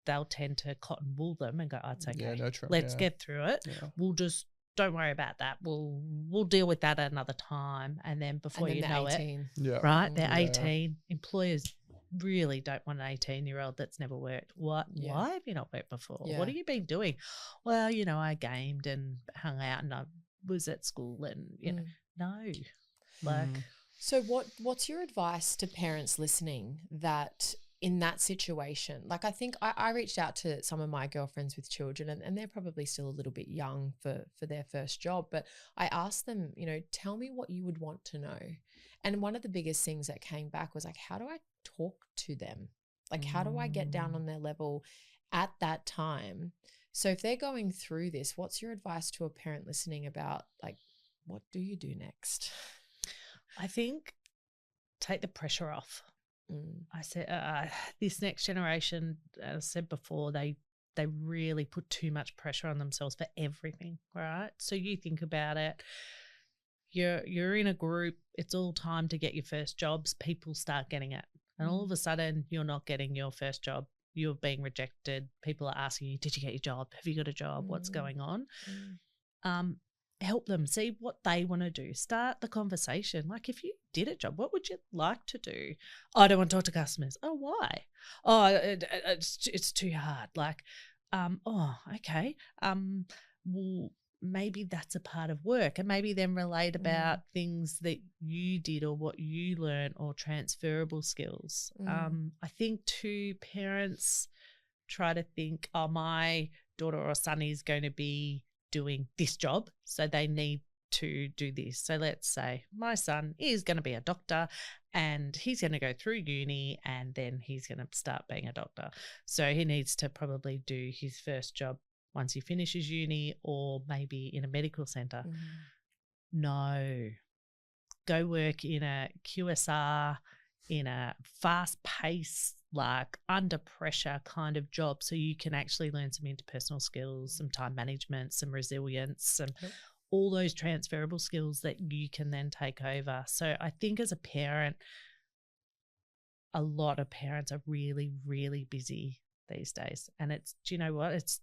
Speaker 3: they'll tend to cotton wool them and go, oh, it's okay.
Speaker 2: Yeah, nurture 'em,
Speaker 3: Let's get through it.
Speaker 2: Yeah.
Speaker 3: We'll just don't worry about that. We'll deal with that at another time. And then before you know
Speaker 1: 18.
Speaker 3: it, right? They're 18. Employers really don't want an 18-year-old that's never worked. What?
Speaker 1: Yeah.
Speaker 3: Why have you not worked before?
Speaker 1: Yeah.
Speaker 3: What have you been doing? Well, I gamed and hung out and I was at school and, no. Like.
Speaker 1: So what's your advice to parents listening that in that situation? Like, I think I reached out to some of my girlfriends with children and they're probably still a little bit young for their first job, but I asked them, tell me what you would want to know. And one of the biggest things that came back was like, how do I talk to them? Like, how do I get down on their level at that time? So if they're going through this, what's your advice to a parent listening about, like, what do you do next?
Speaker 3: I think take the pressure off. I said this next generation, as I said before, they really put too much pressure on themselves for everything, right? So you think about it, you're in a group, it's all time to get your first jobs, people start getting it. And all of a sudden you're not getting your first job. You're being rejected. People are asking you, did you get your job? Have you got a job? What's going on? Help them see what they want to do. Start the conversation. Like, if you did a job, what would you like to do? Oh, I don't want to talk to customers. Oh, why? Oh, it's too hard. Like, okay. Well, maybe that's a part of work, and maybe then relate about things that you did or what you learned or transferable skills. I think too, parents try to think, oh, my daughter or son is going to be doing this job, so they need to do this. So let's say my son is going to be a doctor and he's going to go through uni and then he's going to start being a doctor. So he needs to probably do his first job once he finishes uni or maybe in a medical centre. No. Go work in a QSR, in a fast-paced, like under pressure kind of job, so you can actually learn some interpersonal skills, some time management, some resilience, and all those transferable skills that you can then take over. So I think as a parent, a lot of parents are really, really busy these days. And it's, do you know what? It's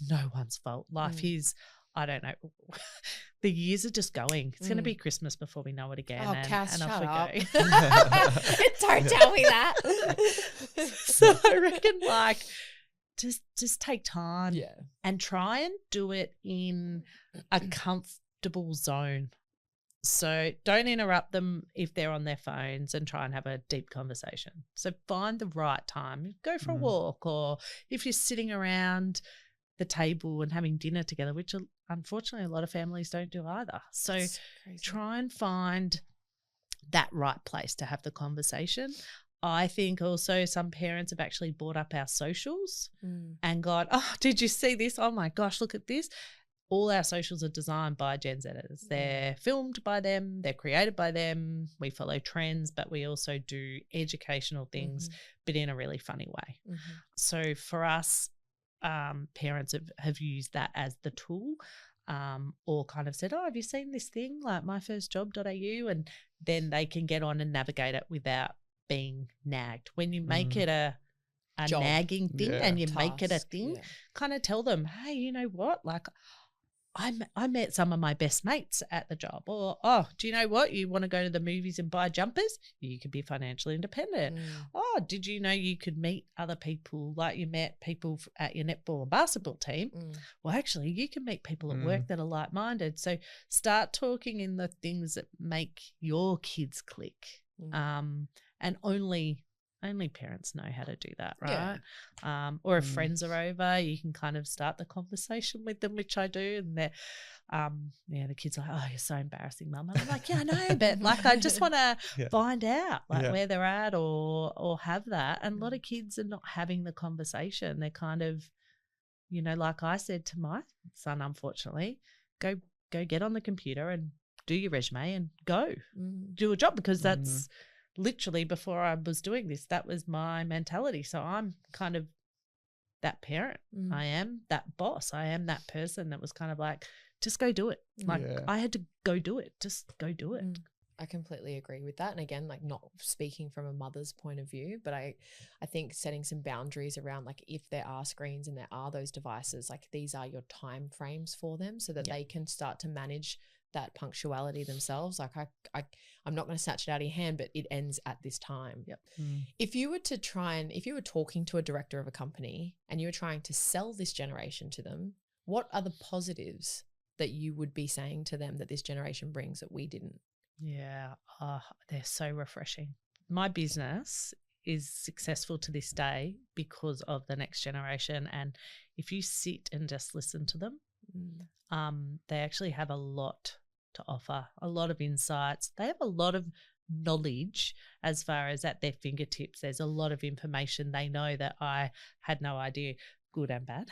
Speaker 3: no one's fault. Life is, I don't know. The years are just going. It's going to be Christmas before we know it again.
Speaker 1: Oh, Cass,
Speaker 3: and off we
Speaker 1: shut
Speaker 3: go.
Speaker 1: Don't tell me that.
Speaker 3: So I reckon, like, just take time and try and do it in a comfortable zone. So don't interrupt them if they're on their phones, and try and have a deep conversation. So find the right time. Go for a walk, or if you're sitting around the table and having dinner together, which unfortunately a lot of families don't do either. So try and find that right place to have the conversation. I think also some parents have actually brought up our socials and gone, oh, did you see this? Oh my gosh, look at this. All our socials are designed by Gen Zers. They're filmed by them. They're created by them. We follow trends, but we also do educational things, but in a really funny way. So for us, parents have used that as the tool, or kind of said, oh, have you seen this thing, like myfirstjob.au? And then they can get on and navigate it without being nagged. When you make it a nagging thing and you make it a thing, kind of tell them, hey, you know what, like, I met some of my best mates at the job. Or, oh, do you know what? You want to go to the movies and buy jumpers? You could be financially independent. Oh, did you know you could meet other people like you met people at your netball and basketball team? Well, actually, you can meet people at work that are like-minded. So start talking in the things that make your kids click. And only parents know how to do that, right? Yeah. Or if friends are over, you can kind of start the conversation with them, which I do. And they're, the kids are like, oh, you're so embarrassing, Mum. And I'm like, yeah, I know, but like I just want to find out like where they're at or have that. And a lot of kids are not having the conversation. They're kind of, like I said to my son, unfortunately, go get on the computer and do your resume and go do a job, because that's literally, before I was doing this, that was my mentality. So I'm kind of that parent. I am that boss. I am that person that was kind of like, just go do it. Like I had to go do it. Just go do it.
Speaker 1: I completely agree with that. And again, like not speaking from a mother's point of view, but I think setting some boundaries around, like, if there are screens and there are those devices, like these are your time frames for them, so that they can start to manage that punctuality themselves. Like I'm not going to snatch it out of your hand, but it ends at this time. If you were talking to a director of a company and you were trying to sell this generation to them, what are the positives that you would be saying to them that this generation brings that we didn't?
Speaker 3: Yeah, they're so refreshing. My business is successful to this day because of the next generation. And if you sit and just listen to them, they actually have a lot to offer, a lot of insights. They have a lot of knowledge as far as at their fingertips. There's a lot of information they know that I had no idea, good and bad.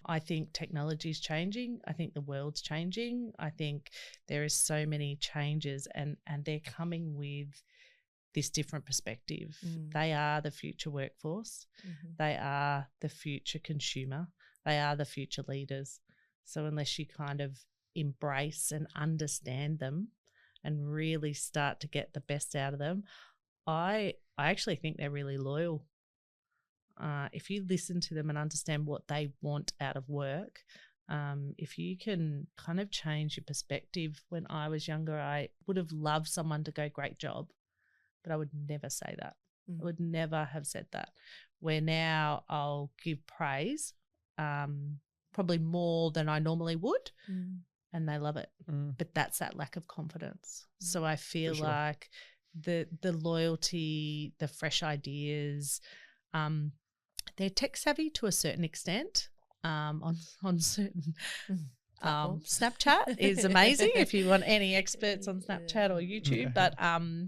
Speaker 3: I think technology is changing. I think the world's changing. I think there is so many changes, and they're coming with this different perspective. They are the future workforce. They are the future consumer. They are the future leaders. So unless you kind of embrace and understand them and really start to get the best out of them, I actually think they're really loyal. If you listen to them and understand what they want out of work, if you can kind of change your perspective. When I was younger, I would have loved someone to go, great job, but I would never say that. I would never have said that. Where now I'll give praise, probably more than I normally would, and they love it. But that's that lack of confidence. So I feel like the loyalty, the fresh ideas, they're tech savvy to a certain extent. On certain Snapchat is amazing if you want any experts on Snapchat or YouTube, but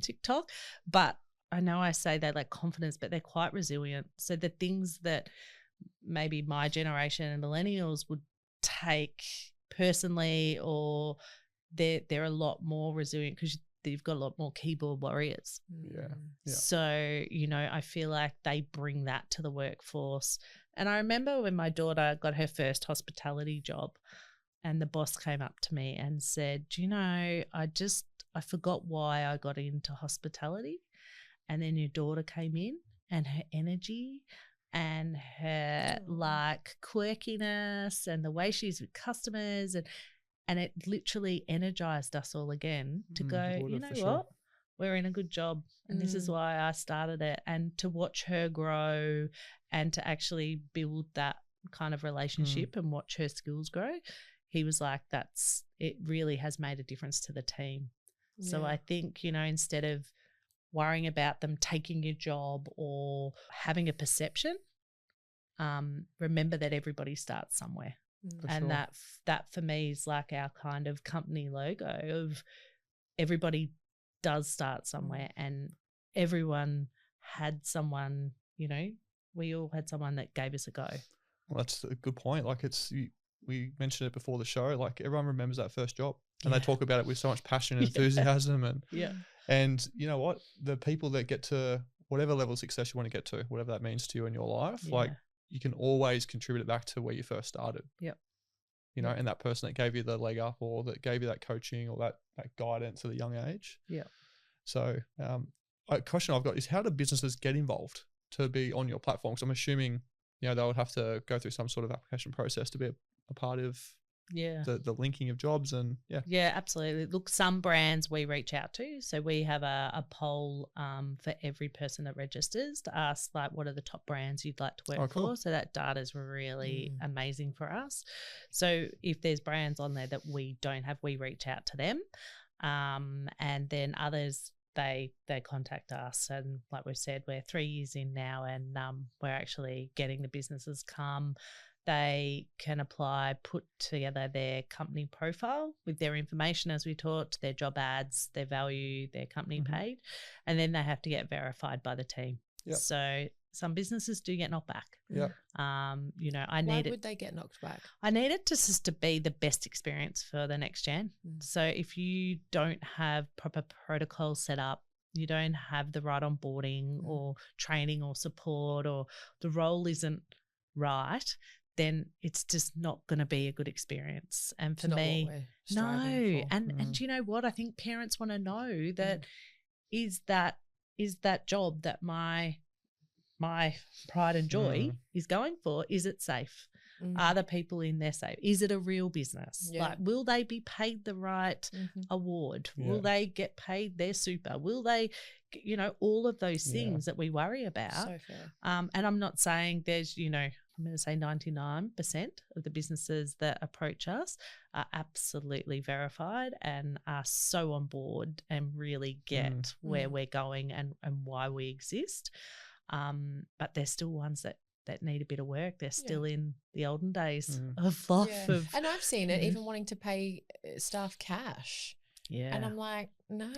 Speaker 3: TikTok. But I know I say they lack confidence, but they're quite resilient. So the things that maybe my generation and millennials would take personally, or they're a lot more resilient because you've got a lot more keyboard warriors. So, I feel like they bring that to the workforce. And I remember when my daughter got her first hospitality job, and the boss came up to me and said, do you know, I forgot why I got into hospitality. And then your daughter came in, and her energy and her like quirkiness and the way she's with customers, and it literally energized us all again to go, you know what, we're in a good job, and this is why I started it. And to watch her grow and to actually build that kind of relationship and watch her skills grow, he was like, it really has made a difference to the team. So I think, instead of worrying about them taking your job or having a perception, remember that everybody starts somewhere. And that for me is like our kind of company logo of everybody does start somewhere, and everyone had someone, we all had someone that gave us a go.
Speaker 2: Well, that's a good point. Like we mentioned it before the show, like everyone remembers that first job, and they talk about it with so much passion and enthusiasm. And you know what? The people that get to whatever level of success you want to get to, whatever that means to you in your life, like you can always contribute it back to where you first started. And that person that gave you the leg up, or that gave you that coaching, or that guidance at a young age. So a question I've got is, how do businesses get involved to be on your platform? Because I'm assuming, they would have to go through some sort of application process to be a part of the linking of jobs and
Speaker 3: Yeah, absolutely. Look, some brands we reach out to. So we have a poll for every person that registers to ask, like, what are the top brands you'd like to work
Speaker 2: cool.
Speaker 3: for? So that data is really amazing for us. So if there's brands on there that we don't have, we reach out to them. And then others, they contact us. And like we've said, we're 3 years in now, and we're actually getting the businesses come. They can apply, put together their company profile with their information, as we talked, their job ads, their value, their company paid, and then they have to get verified by the team.
Speaker 2: Yep.
Speaker 3: So some businesses do get knocked back.
Speaker 2: Yeah.
Speaker 1: Why would they get knocked back?
Speaker 3: I need it just to be the best experience for the next gen. So if you don't have proper protocols set up, you don't have the right onboarding or training or support, or the role isn't right, then it's just not going to be a good experience. And for me, no. And you know what? I think parents want to know that is that job that my pride and joy is going for, is it safe? Are the people in there safe? Is it a real business?
Speaker 1: Yeah.
Speaker 3: Like, will they be paid the right award? Yeah. Will they get paid their super? Will they, all of those things that we worry about.
Speaker 1: So fair.
Speaker 3: And I'm not saying there's, I'm going to say 99% of the businesses that approach us are absolutely verified and are so on board and really get where we're going and why we exist. But there's still ones that need a bit of work. They're still in the olden days of life.
Speaker 1: Yeah. And I've seen it, even wanting to pay staff cash.
Speaker 3: Yeah.
Speaker 1: And I'm like, no.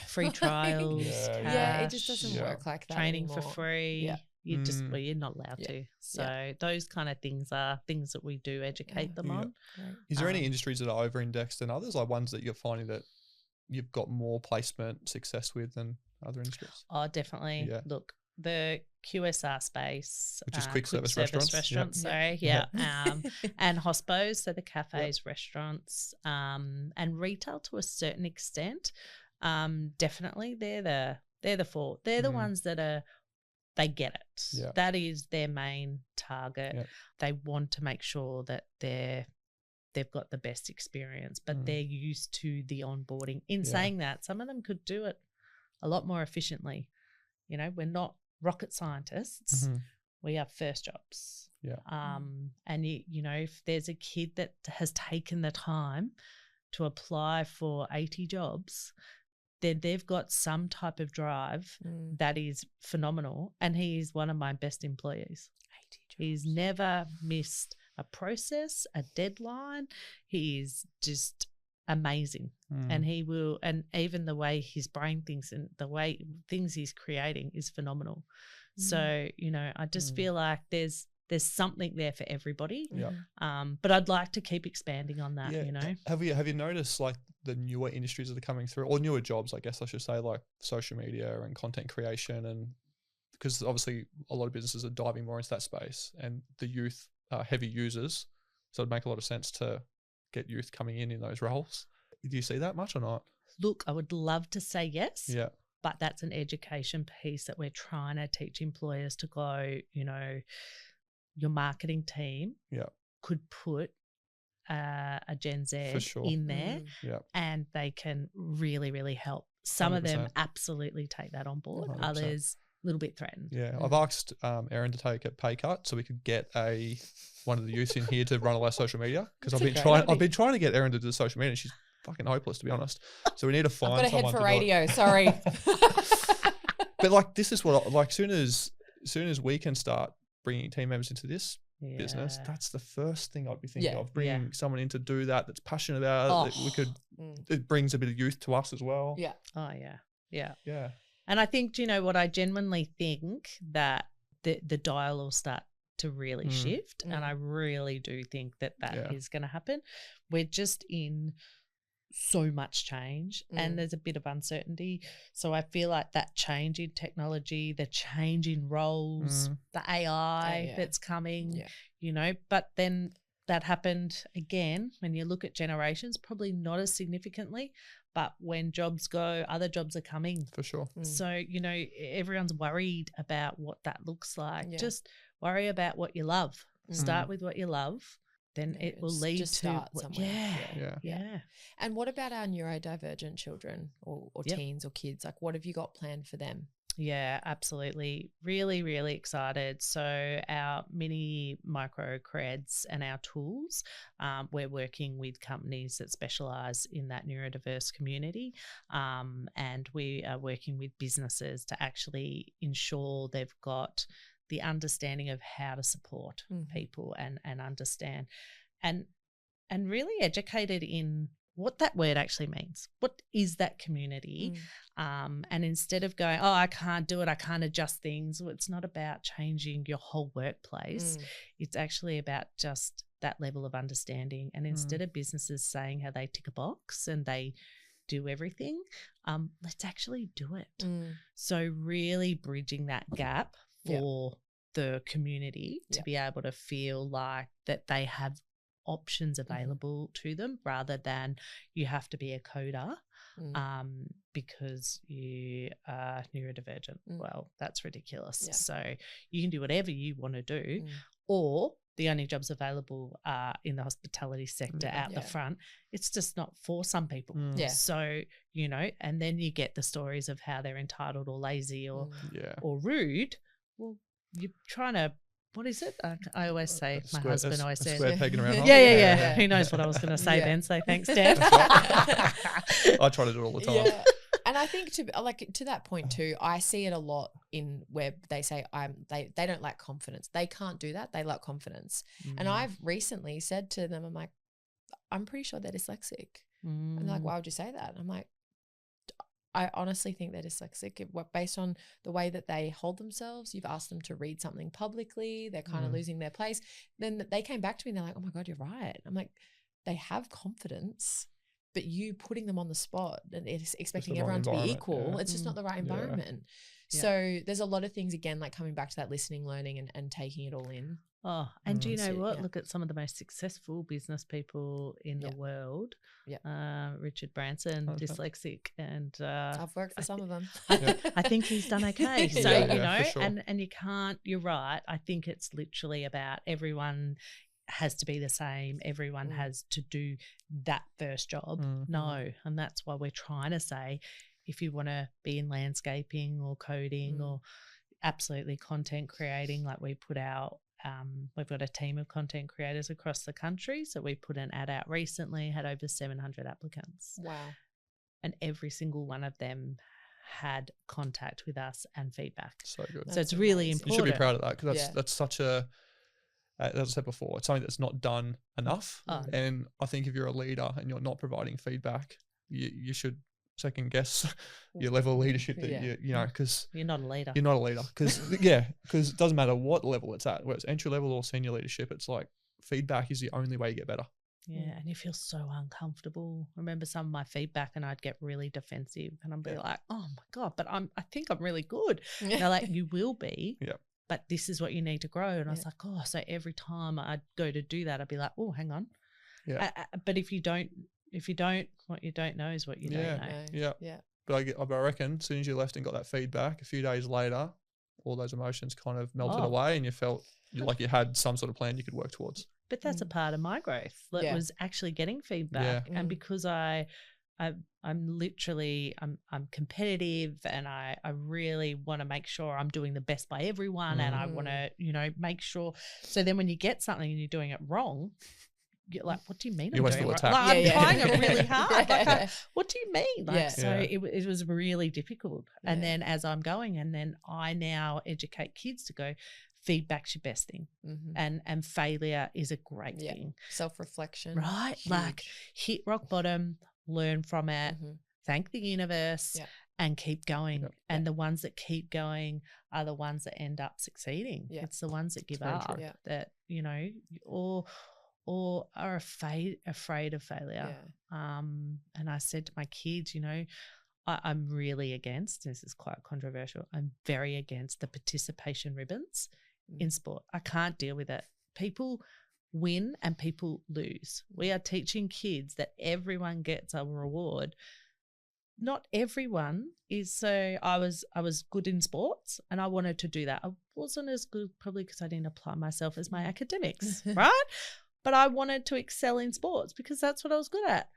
Speaker 3: Free trials.
Speaker 1: It just doesn't work like that
Speaker 3: Training
Speaker 1: anymore.
Speaker 3: for free. Yeah. You just, you're not allowed to. So those kind of things are things that we do educate them on.
Speaker 1: Right.
Speaker 2: Is there any industries that are over-indexed than others, like ones that you're finding that you've got more placement success with than other industries?
Speaker 3: Oh, definitely. Yeah. Look, the QSR space,
Speaker 2: which is quick service restaurants.
Speaker 3: Sorry, and hospos, so the cafes, restaurants, and retail to a certain extent. Definitely, they're the four. They're the ones that they get it. Yeah. That is their main target. Yeah. They want to make sure that they've got the best experience, but they're used to the onboarding. In saying that, some of them could do it a lot more efficiently. We're not rocket scientists. We are first jobs.
Speaker 2: Yeah.
Speaker 3: And if there's a kid that has taken the time to apply for 80 jobs, then they've got some type of drive that is phenomenal. And he is one of my best employees. 80 jobs. He's never missed a process, a deadline. He is just amazing. And he will, and even the way his brain thinks and the way things he's creating is phenomenal. So, I just feel like there's something there for everybody.
Speaker 2: Yeah.
Speaker 3: But I'd like to keep expanding on that,
Speaker 2: Have you noticed like the newer industries that are coming through, or newer jobs, I guess I should say, like social media and content creation, and because obviously a lot of businesses are diving more into that space, and the youth are heavy users, so it'd make a lot of sense to get youth coming in those roles. Do you see that much or not?
Speaker 3: Look, I would love to say yes.
Speaker 2: Yeah. But
Speaker 3: that's an education piece that we're trying to teach employers to go, your marketing team could put a Gen Z in there and they can really, really help. Some 100%. Of them absolutely take that on board. 100%. Others a little bit threatened.
Speaker 2: Yeah. I've asked Erin to take a pay cut so we could get one of the youths in here to run all our social media, because I've been trying to get Erin to do social media and she's fucking hopeless, to be honest. So we need to find someone.
Speaker 1: I've got a head for radio. Sorry.
Speaker 2: But like, this is what, like, soon as we can start bringing team members into this business, that's the first thing I'd be thinking of, bringing someone in to do that's passionate about it. We could, it brings a bit of youth to us as well.
Speaker 1: Yeah.
Speaker 3: Oh yeah. And I think, what I genuinely think that the dial will start to really shift. And I really do think that is going to happen. We're just in so much change and there's a bit of uncertainty. So I feel like that change in technology, the change in roles, the AI that's coming, but then that happened again when you look at generations, probably not as significantly, but when jobs go, other jobs are coming.
Speaker 2: For sure.
Speaker 3: So, everyone's worried about what that looks like. Just worry about what you love. Start with what you love then it will lead
Speaker 1: just
Speaker 3: to
Speaker 1: start somewhere.
Speaker 3: Yeah.
Speaker 1: And what about our neurodivergent children or
Speaker 3: Yep.
Speaker 1: teens or kids? Like, what have you got planned for them?
Speaker 3: Yeah, absolutely. Really, really excited. So our mini micro creds and our tools, we're working with companies that specialise in that neurodiverse community, and we are working with businesses to actually ensure they've got the understanding of how to support people and understand and really educated in what that word actually means. What is that community? And instead of going, oh, I can't do it, I can't adjust things. Well, it's not about changing your whole workplace. It's actually about just that level of understanding. And instead of businesses saying how they tick a box and they do everything, let's actually do it. So really bridging that gap for the community to be able to feel like that they have options available to them rather than you have to be a coder because you are neurodivergent. Well, that's ridiculous. So you can do whatever you want to do, or the only jobs available are in the hospitality sector out the front. It's just not for some people. So, you know, and then you get the stories of how they're entitled or lazy or rude. Well, you're trying to, what is it? I always say, my husband always says,
Speaker 2: square peg in a round hole.
Speaker 3: Yeah. He knows what I was going to say then. So thanks, Dan.
Speaker 2: I try to do it all the time.
Speaker 1: Yeah. And I think to that point too, I see it a lot in where they say they don't lack confidence. They can't do that. They lack confidence. And I've recently said to them, I'm like, I'm pretty sure they're dyslexic. And they're like, why would you say that? I'm like, I honestly think they're dyslexic based on the way that they hold themselves. You've asked them to read something publicly. They're kind of losing their place. Then they came back to me and they're like, oh my God, you're right. I'm like, they have confidence, but you putting them on the spot and expecting everyone to be equal, it's just not the right environment. So there's a lot of things, again, like coming back to that listening, learning and taking it all in.
Speaker 3: Oh, and do you know what? Look at some of the most successful business people in the world. Richard Branson, dyslexic, and
Speaker 1: I've worked for some of them.
Speaker 3: I think he's done okay. So, you know, sure. and you can't, you're right. I think it's literally about everyone has to be the same. Everyone has to do that first job. No. And that's why we're trying to say, if you want to be in landscaping or coding or absolutely content creating, like we put out, we've got a team of content creators across the country. So we put an ad out recently, had over 700 applicants.
Speaker 1: Wow.
Speaker 3: And every single one of them had contact with us and feedback.
Speaker 2: So good.
Speaker 3: So it's really important.
Speaker 2: You should be proud of that because that's such a, as I said before, it's something that's not done enough. And I think if you're a leader and you're not providing feedback, you should second guess your level of leadership that you know, because
Speaker 3: you're not a leader.
Speaker 2: You're not a leader because it doesn't matter what level it's at, whether it's entry level or senior leadership. It's like feedback is the only way you get better.
Speaker 3: Yeah, and you feel so uncomfortable. I remember some of my feedback, and I'd get really defensive, and I'd be like, "Oh my God, but I think I'm really good." And they're like, "You will be." But this is what you need to grow. And I was like, oh, so every time I'd go to do that, I'd be like, oh, hang on. But if you don't, what you don't know is what you don't know.
Speaker 2: But I reckon as soon as you left and got that feedback, a few days later, all those emotions kind of melted away and you felt like you had some sort of plan you could work towards.
Speaker 3: But that's a part of my growth. That was actually getting feedback. And because I'm competitive and I really want to make sure I'm doing the best by everyone and I want to, you know, make sure. So then when you get something and you're doing it wrong, you're like, what do you mean I'm doing it wrong? Like, I'm trying it really hard. Like, what do you mean? Like, so it was really difficult. And then as I'm going, and then I now educate kids to go, feedback's your best thing. And failure is a great thing.
Speaker 1: Self-reflection.
Speaker 3: Right? Huge. Like hit rock bottom, learn from it, thank the universe and keep going. And the ones that keep going are the ones that end up succeeding. It's the ones that give up that, you know, or are afraid of failure. And I said to my kids, you know, I'm really against, this is quite controversial, I'm very against the participation ribbons in sport. I can't deal with it. People win and people lose. We are teaching kids that everyone gets a reward. Not everyone is. So I was good in sports and I wanted to do that. I wasn't as good probably because I didn't apply myself as my academics, right? but I wanted to excel in sports because that's what I was good at.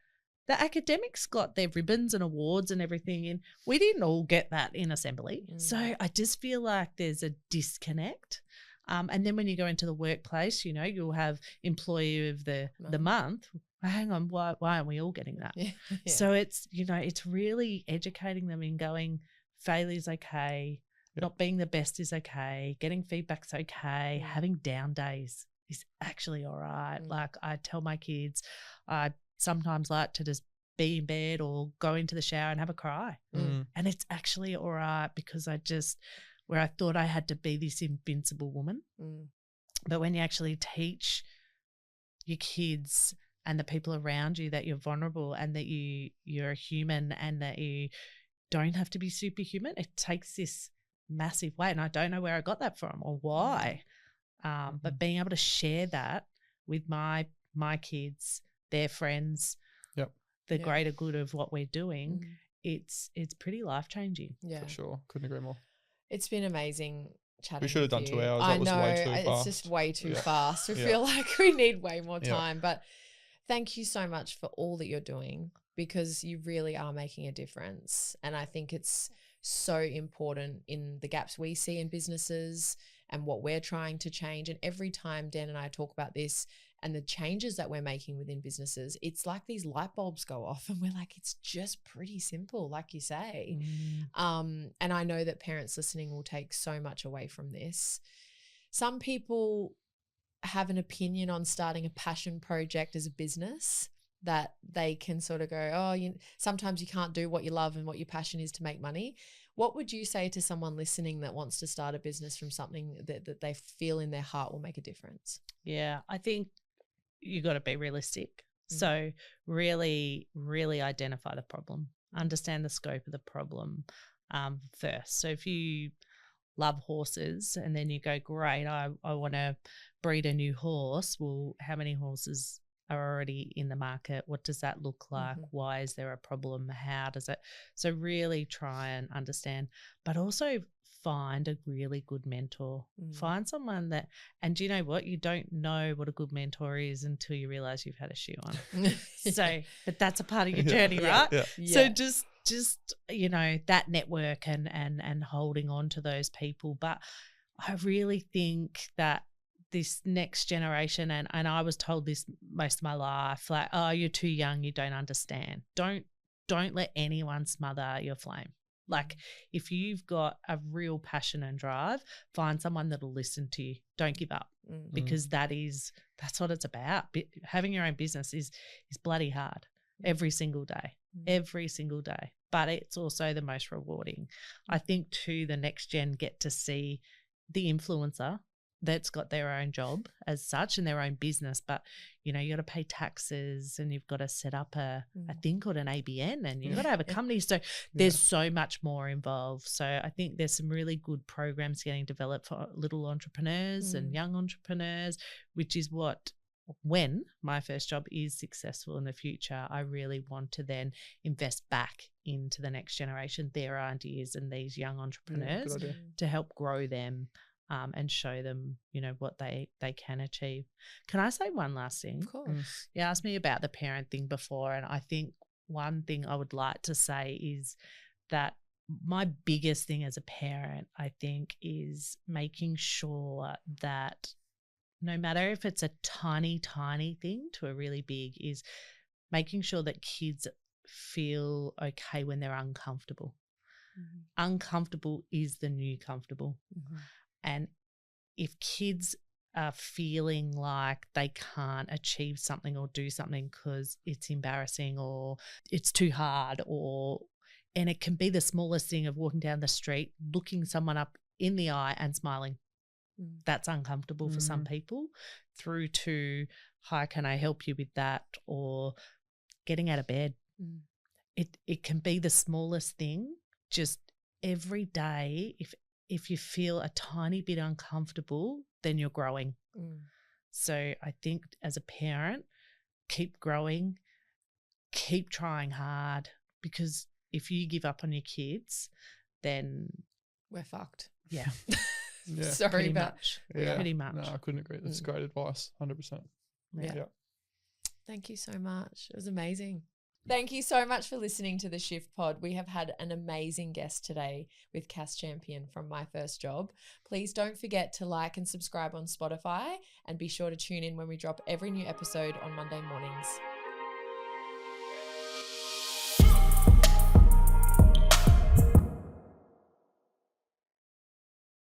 Speaker 3: The academics got their ribbons and awards and everything, and we didn't all get that in assembly. So I just feel like there's a disconnect. And then when you go into the workplace, you know, you'll have employee of the month. Well, hang on, why aren't we all getting that?
Speaker 1: Yeah.
Speaker 3: So it's, you know, it's really educating them in going, failure's okay, not being the best is okay, getting feedback's okay, having down days is actually all right. Like I tell my kids, I sometimes like to just be in bed or go into the shower and have a cry. And it's actually all right because where I thought I had to be this invincible woman. But when you actually teach your kids and the people around you that you're vulnerable and that you're a human and that you don't have to be superhuman, it takes this massive weight. And I don't know where I got that from or why. But being able to share that with my kids, their friends, the greater good of what we're doing, it's pretty life-changing.
Speaker 1: Yeah,
Speaker 2: for sure. Couldn't agree more.
Speaker 1: It's been amazing chatting.
Speaker 2: We should have done 2 hours.
Speaker 1: I
Speaker 2: That was
Speaker 1: know,
Speaker 2: way too fast.
Speaker 1: it's just way too fast. I feel like we need way more time. But thank you so much for all that you're doing because you really are making a difference. And I think it's so important in the gaps we see in businesses and what we're trying to change. And every time Dan and I talk about this and the changes that we're making within businesses, it's like these light bulbs go off and we're like, it's just pretty simple, like you say. And I know that parents listening will take so much away from this. Some people have an opinion on starting a passion project as a business that they can sort of go, sometimes you can't do what you love and what your passion is to make money. What would you say to someone listening that wants to start a business from something that they feel in their heart will make a difference?
Speaker 3: Yeah, I think you got to be realistic. So really, really identify the problem, understand the scope of the problem first. So if you love horses and then you go, great, I want to breed a new horse. Well, how many horses are already in the market? What does that look like? Why is there a problem? How does it? So really try and understand, but also find a really good mentor. Find someone that, and do you know what? You don't know what a good mentor is until you realize you've had a shoe on. So, but that's a part of your journey, right? So just, you know, that network and holding on to those people. But I really think that this next generation, and I was told this most of my life, like, oh, you're too young, you don't understand. Don't let anyone smother your flame. Like if you've got a real passion and drive, find someone that'll listen to you. Don't give up because that's what it's about. Having your own business is bloody hard every single day, but it's also the most rewarding. I think too, the next gen get to see the influencer that's got their own job as such and their own business, but you know, you got to pay taxes and you've got to set up a thing called an ABN and you've got to have a company. So there's so much more involved. So I think there's some really good programs getting developed for little entrepreneurs and young entrepreneurs, which is when my first job is successful in the future, I really want to then invest back into the next generation, their ideas and these young entrepreneurs to help grow them. And show them, you know, what they can achieve. Can I say one last thing?
Speaker 1: Of course.
Speaker 3: You asked me about the parent thing before, and I think one thing I would like to say is that my biggest thing as a parent, I think, is making sure that no matter if it's a tiny, tiny thing to a really big, is making sure that kids feel okay when they're uncomfortable. Uncomfortable is the new comfortable. And if kids are feeling like they can't achieve something or do something because it's embarrassing or it's too hard, and it can be the smallest thing of walking down the street, looking someone up in the eye and smiling. That's uncomfortable for some people, through to, hi, can I help you with that? Or getting out of bed. It can be the smallest thing, just every day. If you feel a tiny bit uncomfortable, then you're growing. So I think as a parent, keep growing, keep trying hard, because if you give up on your kids, then
Speaker 1: we're fucked.
Speaker 3: Yeah.
Speaker 1: Sorry,
Speaker 3: pretty
Speaker 1: but
Speaker 3: much.
Speaker 2: Yeah.
Speaker 3: Pretty much.
Speaker 2: No, I couldn't agree. That's great advice. 100%. Yeah.
Speaker 1: Thank you so much. It was amazing. Thank you so much for listening to the Shift Pod. We have had an amazing guest today with Cass Champion from My First Job. Please don't forget to like and subscribe on Spotify, and be sure to tune in when we drop every new episode on Monday mornings.